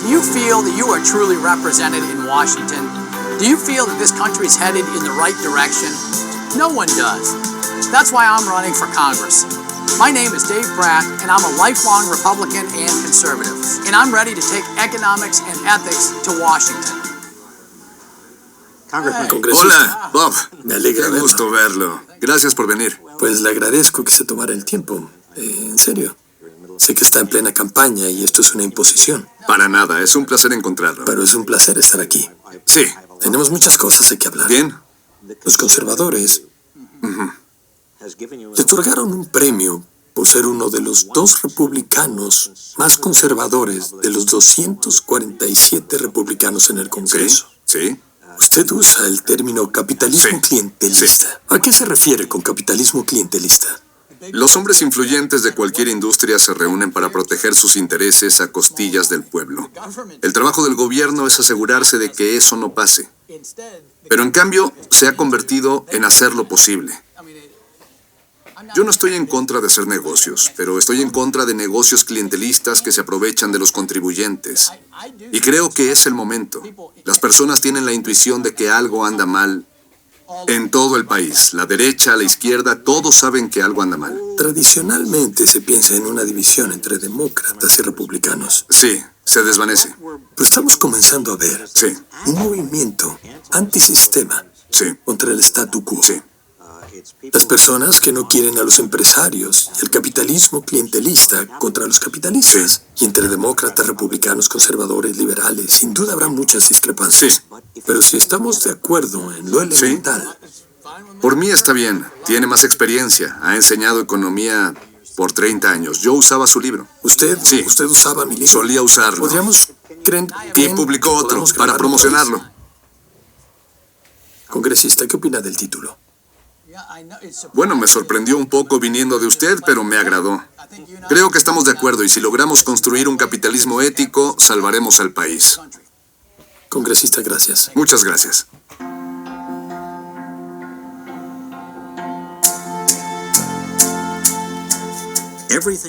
Do you feel that you are truly represented in Washington? Do you feel that this country is headed in the right direction? No one does. That's why I'm running for Congress. My name is Dave Pratt, and I'm a lifelong Republican and conservative. And I'm ready to take economics and ethics to Washington. Hola, Bob. Me alegra Qué gusto verlo. Gracias por venir. Pues le agradezco que se tomara el tiempo. En serio. Sé que está en plena campaña y esto es una imposición. Para nada, es un placer encontrarlo. Pero es un placer estar aquí. Sí. Tenemos muchas cosas de que hablar. Bien. Los conservadores le otorgaron un premio por ser uno de los 2 republicanos más conservadores de los 247 republicanos en el Congreso. Sí. Usted usa el término capitalismo clientelista. ¿A qué se refiere con capitalismo clientelista? Los hombres influyentes de cualquier industria se reúnen para proteger sus intereses a costillas del pueblo. El trabajo del gobierno es asegurarse de que eso no pase. Pero en cambio, se ha convertido en hacer lo posible. Yo no estoy en contra de hacer negocios, pero estoy en contra de negocios clientelistas que se aprovechan de los contribuyentes. Y creo que es el momento. Las personas tienen la intuición de que algo anda mal en todo el país. La derecha, la izquierda, todos saben que algo anda mal. Tradicionalmente se piensa en una división entre demócratas y republicanos. Sí, se desvanece. Pero estamos comenzando a ver un movimiento antisistema contra el statu quo. Las personas que no quieren a los empresarios y el capitalismo clientelista contra los capitalistas. Y entre demócratas, republicanos, conservadores, liberales, sin duda habrá muchas discrepancias. Pero si estamos de acuerdo en lo elemental. Por mí está bien. Tiene más experiencia. Ha enseñado economía por 30 años. Yo usaba su libro. ¿Usted usaba mi libro? Solía usarlo. Y publicó otro para promocionarlo. Congresista, ¿qué opina del título? Bueno, me sorprendió un poco viniendo de usted, pero me agradó. Creo que estamos de acuerdo y si logramos construir un capitalismo ético, salvaremos al país. Congresista, gracias. Muchas gracias.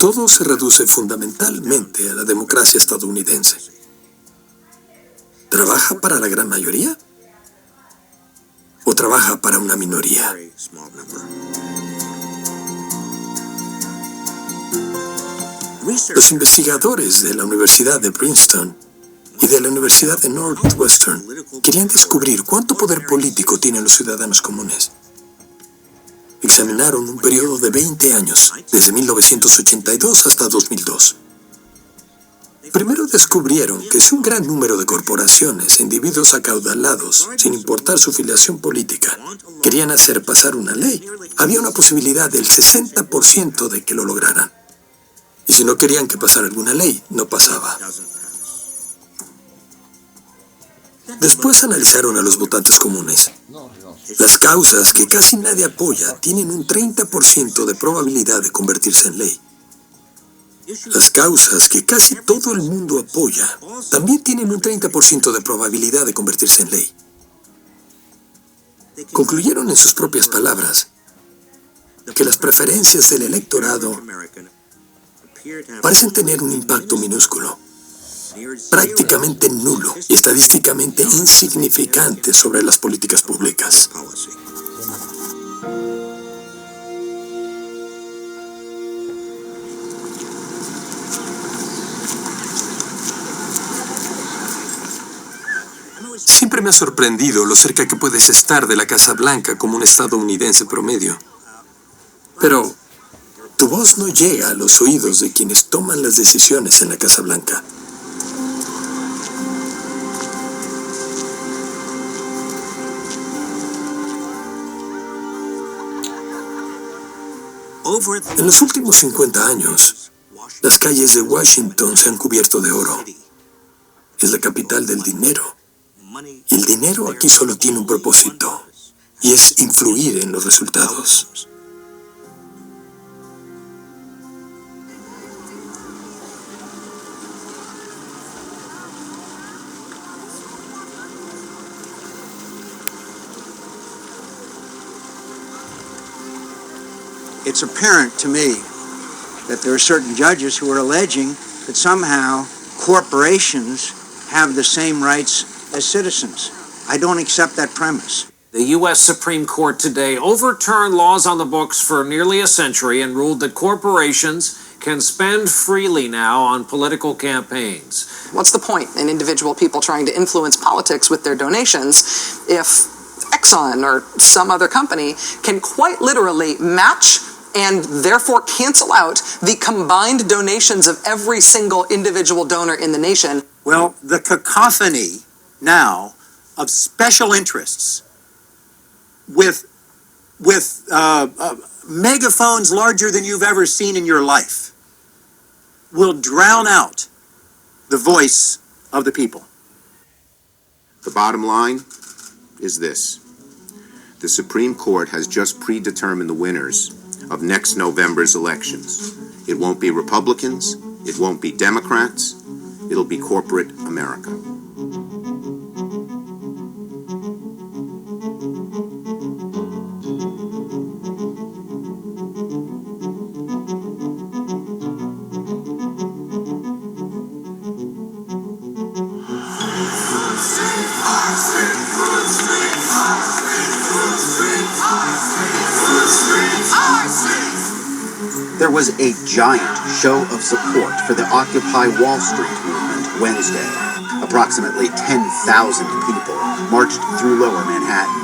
Todo se reduce fundamentalmente a la democracia estadounidense. ¿Trabaja para la gran mayoría? ¿O trabaja para una minoría? Los investigadores de la Universidad de Princeton y de la Universidad de Northwestern querían descubrir cuánto poder político tienen los ciudadanos comunes. Examinaron un periodo de 20 años, desde 1982 hasta 2002. Primero descubrieron que si un gran número de corporaciones e individuos acaudalados, sin importar su filiación política, querían hacer pasar una ley, había una posibilidad del 60% de que lo lograran. Y si no querían que pasara alguna ley, no pasaba. Después analizaron a los votantes comunes. Las causas que casi nadie apoya tienen un 30% de probabilidad de convertirse en ley. Las causas que casi todo el mundo apoya también tienen un 30% de probabilidad de convertirse en ley. Concluyeron en sus propias palabras que las preferencias del electorado parecen tener un impacto minúsculo, prácticamente nulo y estadísticamente insignificante sobre las políticas públicas. Siempre me ha sorprendido lo cerca que puedes estar de la Casa Blanca como un estadounidense promedio. Pero tu voz no llega a los oídos de quienes toman las decisiones en la Casa Blanca. En los últimos 50 años, las calles de Washington se han cubierto de oro. Es la capital del dinero. Y el dinero aquí solo tiene un propósito, y es influir en los resultados. It's apparent to me that there are certain judges who are alleging that somehow corporations have the same rights as citizens. I don't accept that premise. The U.S. Supreme Court today overturned laws on the books for nearly a century and ruled that corporations can spend freely now on political campaigns. What's the point in individual people trying to influence politics with their donations if Exxon or some other company can quite literally match and therefore cancel out the combined donations of every single individual donor in the nation? Well, the cacophony now of special interests with megaphones larger than you've ever seen in your life will drown out the voice of the people. The bottom line, is this. The Supreme Court has just predetermined the winners of next November's elections. It won't be Republicans, it won't be Democrats, it'll be corporate America. There was a giant show of support for the Occupy Wall Street movement Wednesday. Approximately 10,000 people marched through Lower Manhattan.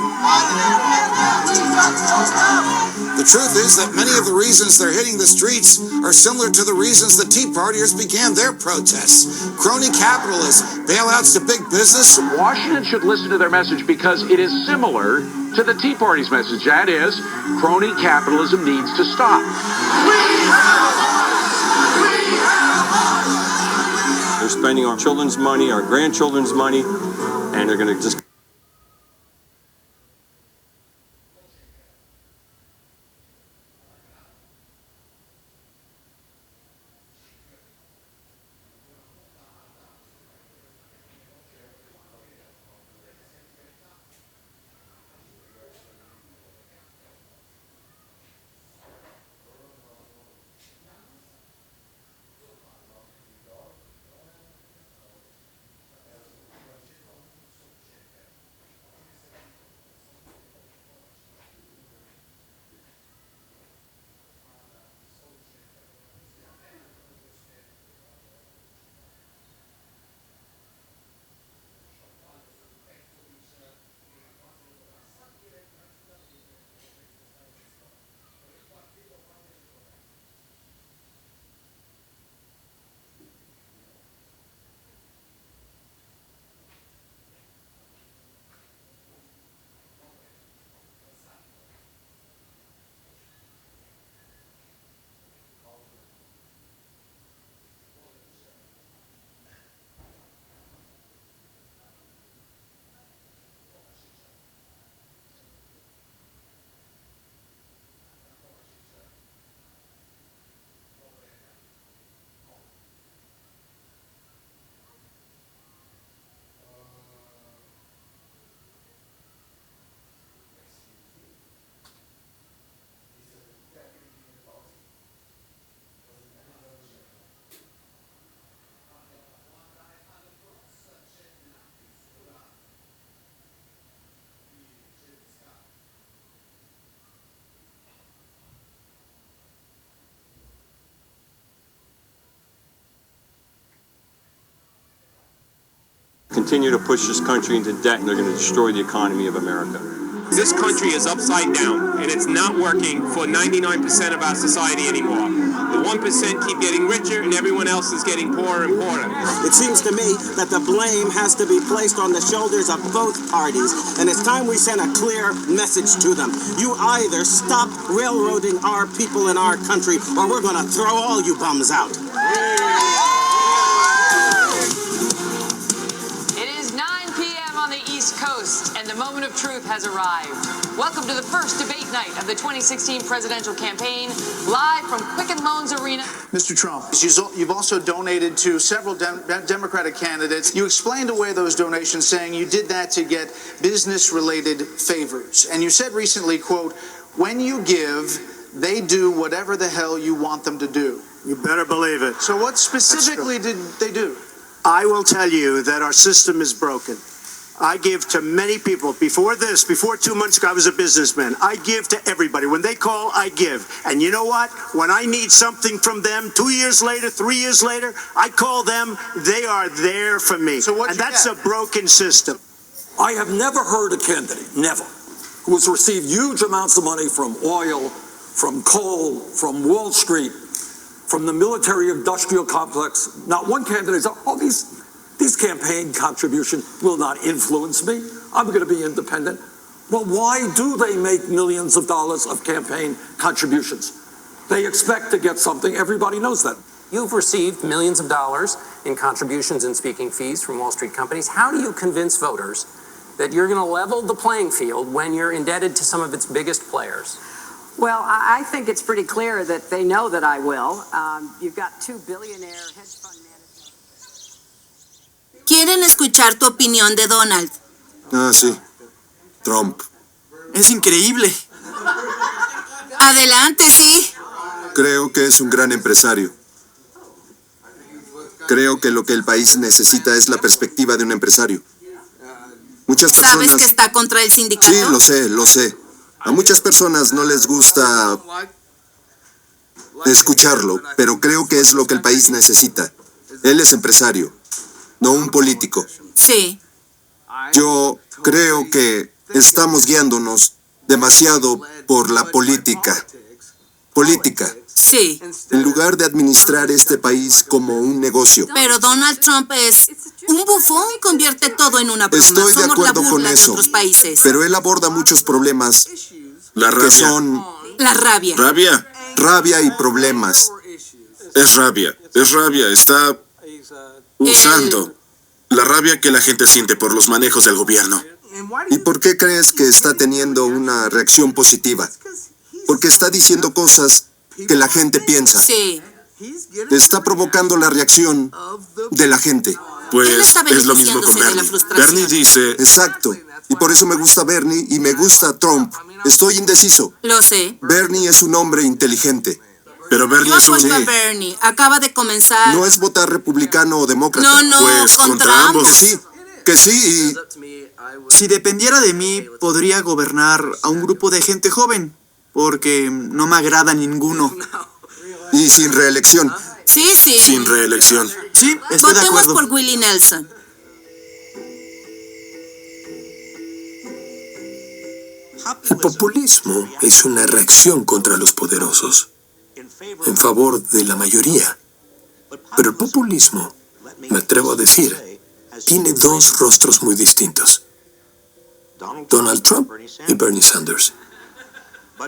The truth is that many of the reasons they're hitting the streets are similar to the reasons the Tea Partiers began their protests. Crony capitalism, bailouts to big business. Washington should listen to their message because it is similar to the Tea Party's message. That is, crony capitalism needs to stop. They're spending our children's money, our grandchildren's money, and they're going to just... continue to push this country into debt, and they're going to destroy the economy of America. This country is upside down, and it's not working for 99% of our society anymore. The 1% keep getting richer, and everyone else is getting poorer and poorer. It seems to me that the blame has to be placed on the shoulders of both parties, and it's time we send a clear message to them. You either stop railroading our people in our country, or we're going to throw all you bums out. Coast, and the moment of truth has arrived. Welcome to the first debate night of the 2016 presidential campaign, live from Quicken Loans Arena. Mr. Trump, you've also donated to several Democratic candidates. You explained away those donations, saying you did that to get business-related favors. And you said recently, quote, when you give, they do whatever the hell you want them to do. You better believe it. So what specifically did they do? I will tell you that our system is broken. I give to many people. Before 2 months ago, I was a businessman. I give to everybody. When they call, I give. And you know what? When I need something from them, 2 years later, 3 years later, I call them. They are there for me. So and that's a broken system. I have never heard a candidate, never, who has received huge amounts of money from oil, from coal, from Wall Street, from the military-industrial complex. Not one candidate said, oh, these campaign contributions will not influence me. I'm going to be independent. Well, why do they make millions of dollars of campaign contributions? They expect to get something. Everybody knows that. You've received millions of dollars in contributions and speaking fees from Wall Street companies. How do you convince voters that you're going to level the playing field when you're indebted to some of its biggest players? Well, I think it's pretty clear that they know that I will. You've got two billionaire hedge fund managers. ¿Quieren escuchar tu opinión de Donald? Ah, sí. Trump. Es increíble. Adelante, sí. Creo que es un gran empresario. Creo que lo que el país necesita es la perspectiva de un empresario. Muchas personas... ¿Sabes que está contra el sindicato? Sí, lo sé. A muchas personas no les gusta escucharlo, pero creo que es lo que el país necesita. Él es empresario, no un político. Sí. Yo creo que estamos guiándonos demasiado por la política. Sí. En lugar de administrar este país como un negocio. Pero Donald Trump es un bufón y convierte todo en una broma. Estoy de acuerdo con eso. De otros países. Pero él aborda muchos problemas. La rabia. Que son la rabia. Rabia y problemas. Es rabia. Está usando la rabia que la gente siente por los manejos del gobierno. ¿Y por qué crees que está teniendo una reacción positiva? Porque está diciendo cosas que la gente piensa. Sí. Está provocando la reacción de la gente. Pues es lo mismo con Bernie. Bernie dice... Exacto. Y por eso me gusta Bernie y me gusta Trump. Estoy indeciso. Lo sé. Bernie es un hombre inteligente. Pero Bernie es un... Yo apuesto a Bernie. Acaba de comenzar. No es votar republicano o demócrata. No, pues contra ambos. Que sí. Si dependiera de mí, podría gobernar a un grupo de gente joven, porque no me agrada ninguno. Y sin reelección. Sí. Sin reelección. Sí, estoy de acuerdo. Votemos por Willie Nelson. El populismo es una reacción contra los poderosos, en favor de la mayoría. Pero el populismo, me atrevo a decir, tiene dos rostros muy distintos. Donald Trump y Bernie Sanders.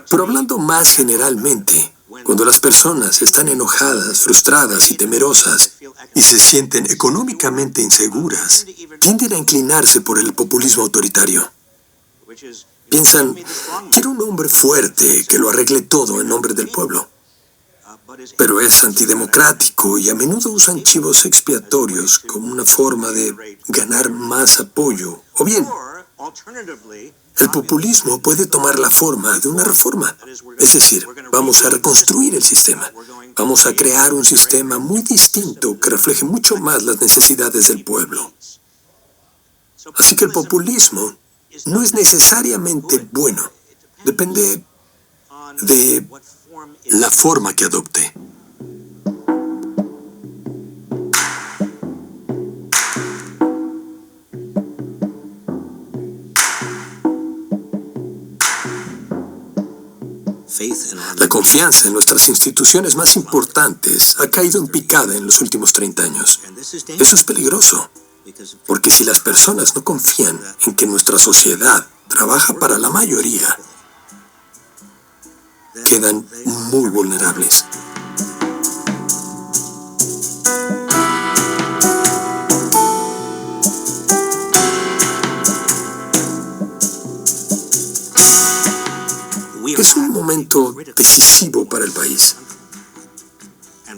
Pero hablando más generalmente, cuando las personas están enojadas, frustradas y temerosas y se sienten económicamente inseguras, tienden a inclinarse por el populismo autoritario. Piensan, quiero un hombre fuerte que lo arregle todo en nombre del pueblo. Pero es antidemocrático y a menudo usan chivos expiatorios como una forma de ganar más apoyo. O bien, el populismo puede tomar la forma de una reforma. Es decir, vamos a reconstruir el sistema. Vamos a crear un sistema muy distinto que refleje mucho más las necesidades del pueblo. Así que el populismo no es necesariamente bueno. Depende de la forma que adopte. La confianza en nuestras instituciones más importantes ha caído en picada en los últimos 30 años. Eso es peligroso, porque si las personas no confían en que nuestra sociedad trabaja para la mayoría, quedan muy vulnerables. Es un momento decisivo para el país.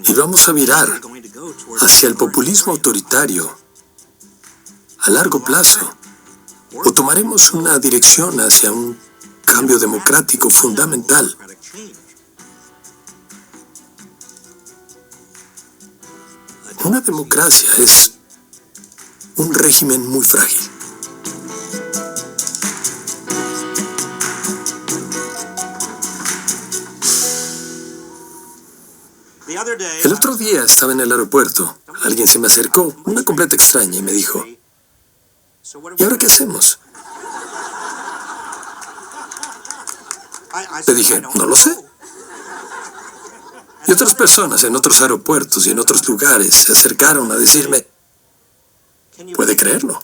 Y vamos a virar hacia el populismo autoritario a largo plazo. O tomaremos una dirección hacia un cambio democrático fundamental. Una democracia es un régimen muy frágil. El otro día estaba en el aeropuerto. Alguien se me acercó, una completa extraña, y me dijo, ¿y ahora qué hacemos? Le dije, no lo sé. Y otras personas en otros aeropuertos y en otros lugares se acercaron a decirme, ¿puede creerlo?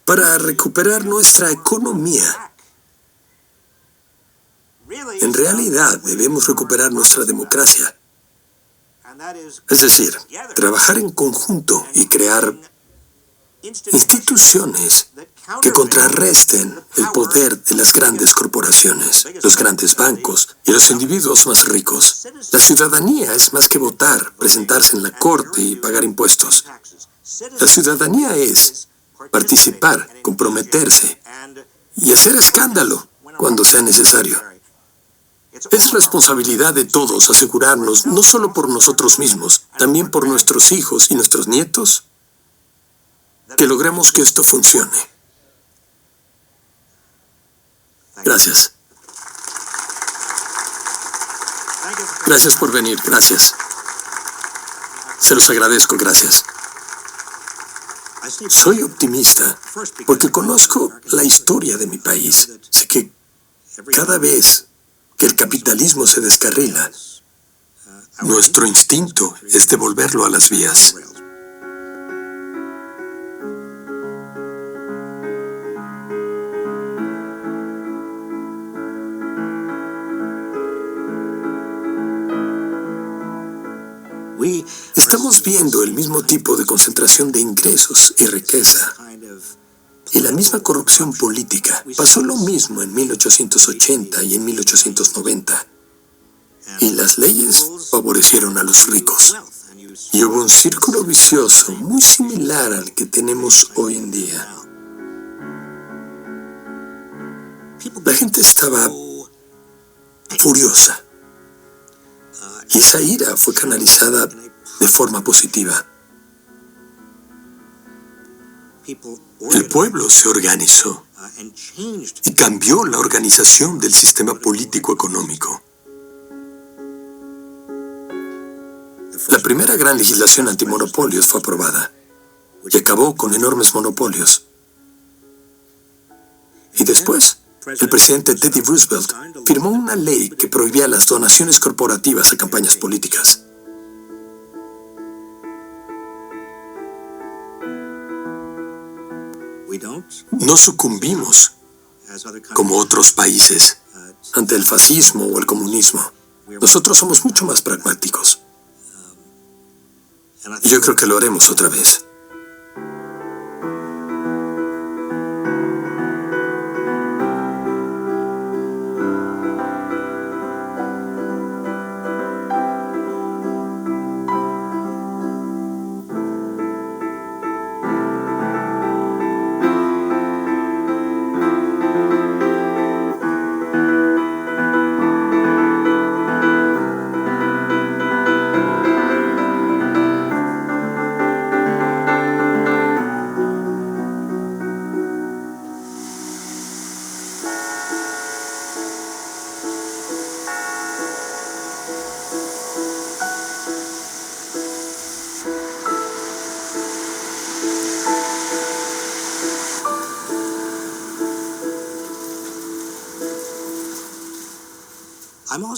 Para recuperar nuestra economía, en realidad debemos recuperar nuestra democracia. Es decir, trabajar en conjunto y crear instituciones que contrarresten el poder de las grandes corporaciones, los grandes bancos y los individuos más ricos. La ciudadanía es más que votar, presentarse en la corte y pagar impuestos. La ciudadanía es participar, comprometerse y hacer escándalo cuando sea necesario. Es responsabilidad de todos asegurarnos, no solo por nosotros mismos, también por nuestros hijos y nuestros nietos, que logremos que esto funcione. Gracias. Gracias por venir, gracias. Se los agradezco, gracias. Soy optimista porque conozco la historia de mi país. Sé que cada vez que el capitalismo se descarrila, nuestro instinto es devolverlo a las vías. Estamos viendo el mismo tipo de concentración de ingresos y riqueza y la misma corrupción política. Pasó lo mismo en 1880 y en 1890. Y las leyes favorecieron a los ricos. Y hubo un círculo vicioso muy similar al que tenemos hoy en día. La gente estaba furiosa. Y esa ira fue canalizada de forma positiva. El pueblo se organizó y cambió la organización del sistema político-económico. La primera gran legislación antimonopolios fue aprobada y acabó con enormes monopolios. Y después, el presidente Teddy Roosevelt firmó una ley que prohibía las donaciones corporativas a campañas políticas. No sucumbimos, como otros países, ante el fascismo o el comunismo. Nosotros somos mucho más pragmáticos. Y yo creo que lo haremos otra vez.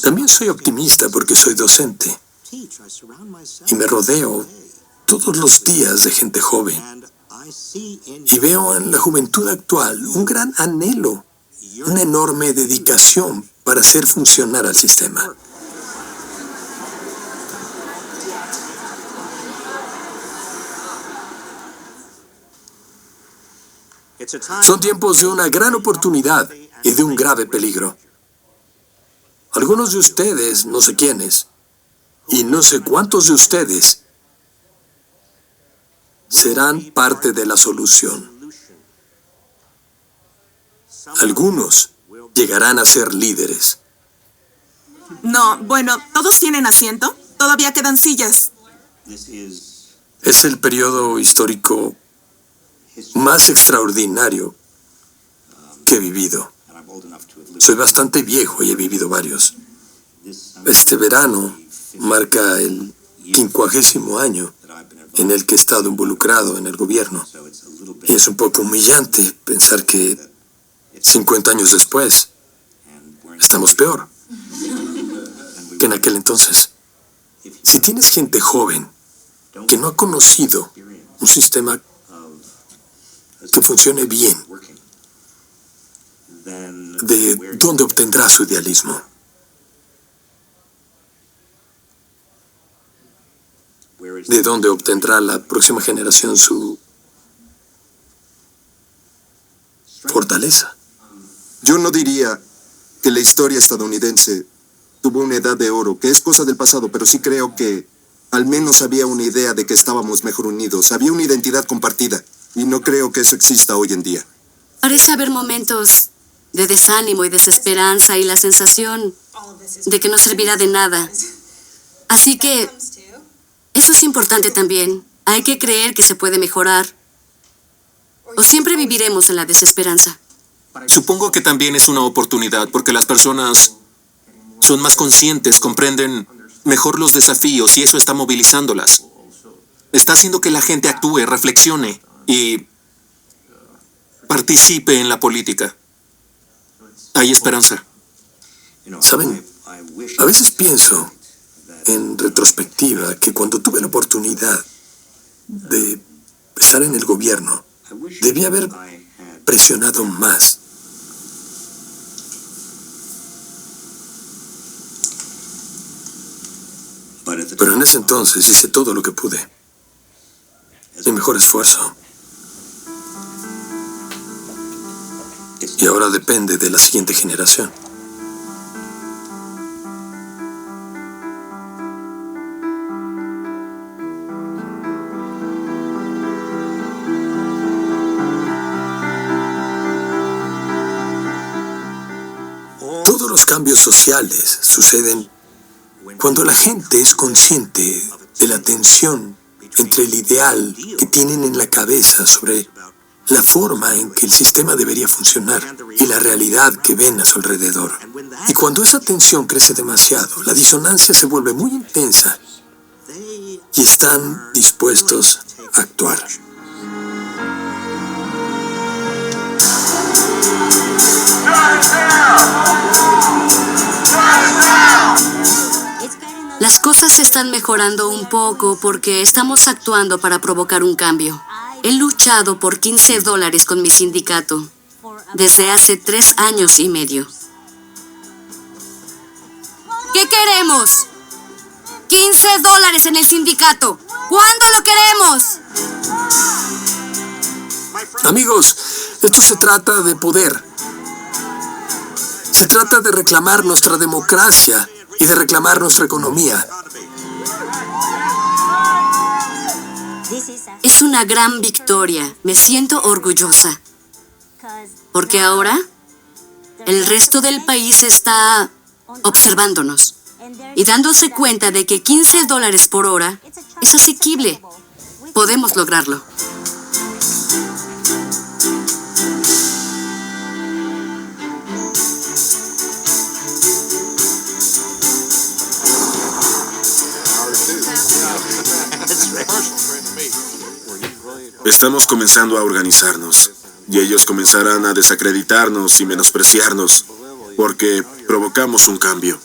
También soy optimista porque soy docente y me rodeo todos los días de gente joven y veo en la juventud actual un gran anhelo, una enorme dedicación para hacer funcionar al sistema. Son tiempos de una gran oportunidad y de un grave peligro. Algunos de ustedes, no sé quiénes, y no sé cuántos de ustedes, serán parte de la solución. Algunos llegarán a ser líderes. No, bueno, ¿todos tienen asiento? Todavía quedan sillas. Es el periodo histórico más extraordinario que he vivido. Soy bastante viejo y he vivido varios. Este verano marca el 50º año en el que he estado involucrado en el gobierno. Y es un poco humillante pensar que 50 años después estamos peor que en aquel entonces. Si tienes gente joven que no ha conocido un sistema que funcione bien, ¿de dónde obtendrá su idealismo? ¿De dónde obtendrá la próxima generación su fortaleza. Yo no diría que la historia estadounidense tuvo una edad de oro, que es cosa del pasado, pero sí creo que al menos había una idea de que estábamos mejor unidos. Había una identidad compartida, y no creo que eso exista hoy en día. Parece haber momentos de desánimo y desesperanza y la sensación de que no servirá de nada. Así que eso es importante también. Hay que creer que se puede mejorar. O siempre viviremos en la desesperanza. Supongo que también es una oportunidad porque las personas son más conscientes, comprenden mejor los desafíos y eso está movilizándolas. Está haciendo que la gente actúe, reflexione y participe en la política. Hay esperanza. ¿Saben? A veces pienso, en retrospectiva, que cuando tuve la oportunidad de estar en el gobierno, debí haber presionado más. Pero en ese entonces hice todo lo que pude. Mi mejor esfuerzo. Y ahora depende de la siguiente generación. Todos los cambios sociales suceden cuando la gente es consciente de la tensión entre el ideal que tienen en la cabeza sobre la forma en que el sistema debería funcionar y la realidad que ven a su alrededor. Y cuando esa tensión crece demasiado, la disonancia se vuelve muy intensa y están dispuestos a actuar. Las cosas están mejorando un poco porque estamos actuando para provocar un cambio. He luchado por $15 con mi sindicato desde hace 3 años y medio. ¿Qué queremos? $15 en el sindicato. ¿Cuándo lo queremos? Amigos, esto se trata de poder. Se trata de reclamar nuestra democracia y de reclamar nuestra economía. Es una gran victoria. Me siento orgullosa. Porque ahora el resto del país está observándonos y dándose cuenta de que $15 por hora es asequible. Podemos lograrlo. Estamos comenzando a organizarnos y ellos comenzarán a desacreditarnos y menospreciarnos porque provocamos un cambio.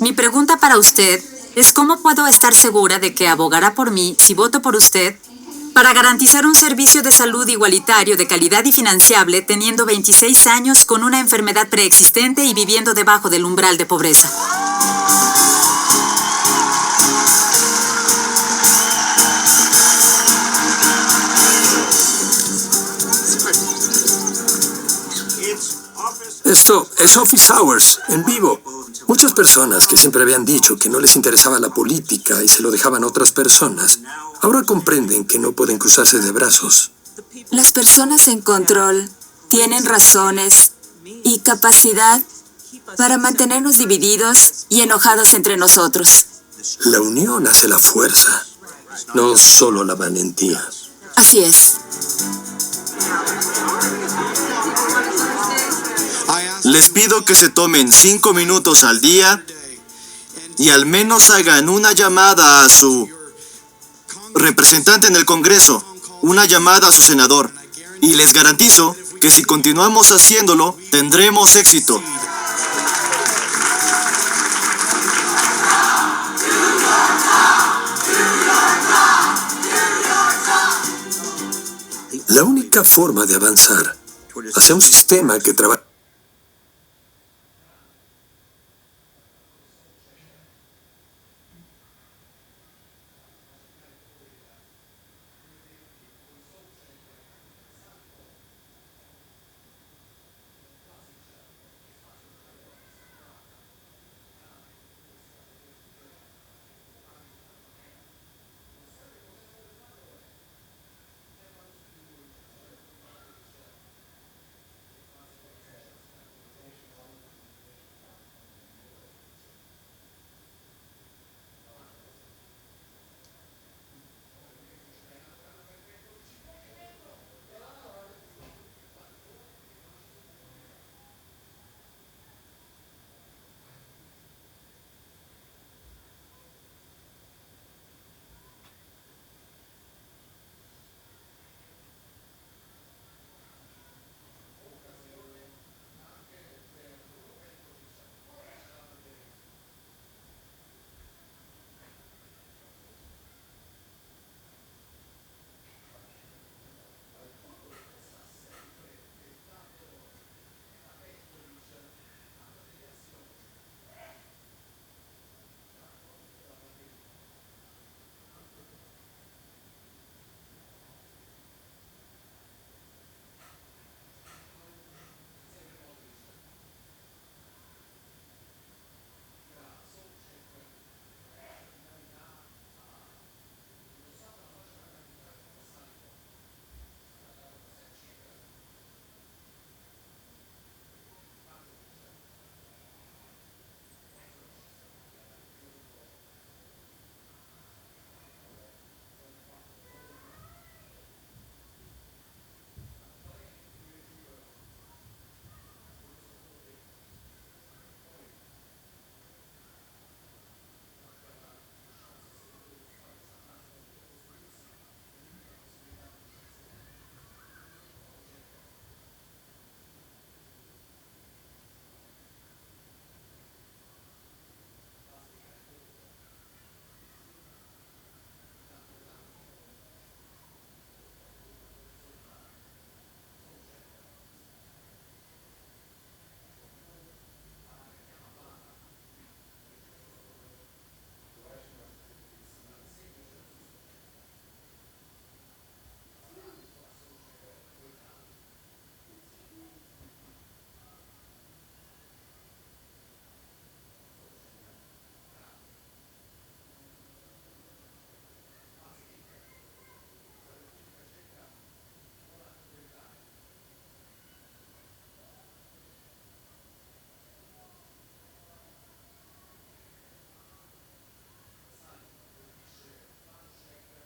Mi pregunta para usted es ¿cómo puedo estar segura de que abogará por mí si voto por usted para garantizar un servicio de salud igualitario, de calidad y financiable, teniendo 26 años con una enfermedad preexistente y viviendo debajo del umbral de pobreza? Esto es Office Hours, en vivo. Muchas personas que siempre habían dicho que no les interesaba la política y se lo dejaban a otras personas, ahora comprenden que no pueden cruzarse de brazos. Las personas en control tienen razones y capacidad para mantenernos divididos y enojados entre nosotros. La unión hace la fuerza, no solo la valentía. Así es. Les pido que se tomen 5 minutos al día y al menos hagan una llamada a su representante en el Congreso, una llamada a su senador. Y les garantizo que si continuamos haciéndolo, tendremos éxito. La única forma de avanzar hacia un sistema que trabaja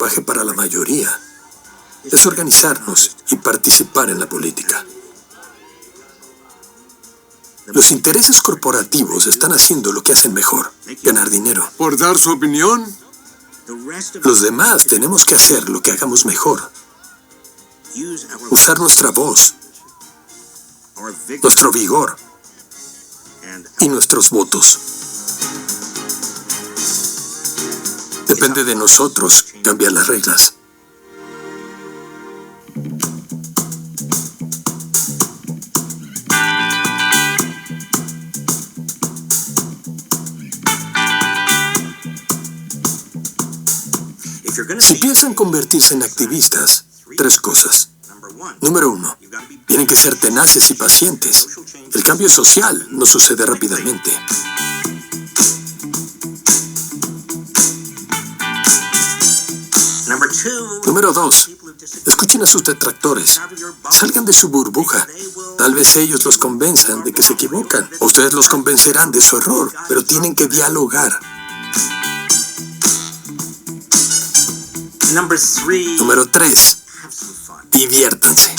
equipaje para la mayoría. Es organizarnos y participar en la política. Los intereses corporativos están haciendo lo que hacen mejor, ganar dinero. ¿Por dar su opinión? Los demás tenemos que hacer lo que hagamos mejor. Usar nuestra voz, nuestro vigor y nuestros votos. Depende de nosotros cambiar las reglas. Si piensan convertirse en activistas, 3 cosas. Número 1, tienen que ser tenaces y pacientes. El cambio social no sucede rápidamente. Número 2, escuchen a sus detractores. Salgan de su burbuja. Tal vez ellos los convenzan de que se equivocan. O ustedes los convencerán de su error, pero tienen que dialogar. Número 3, diviértanse.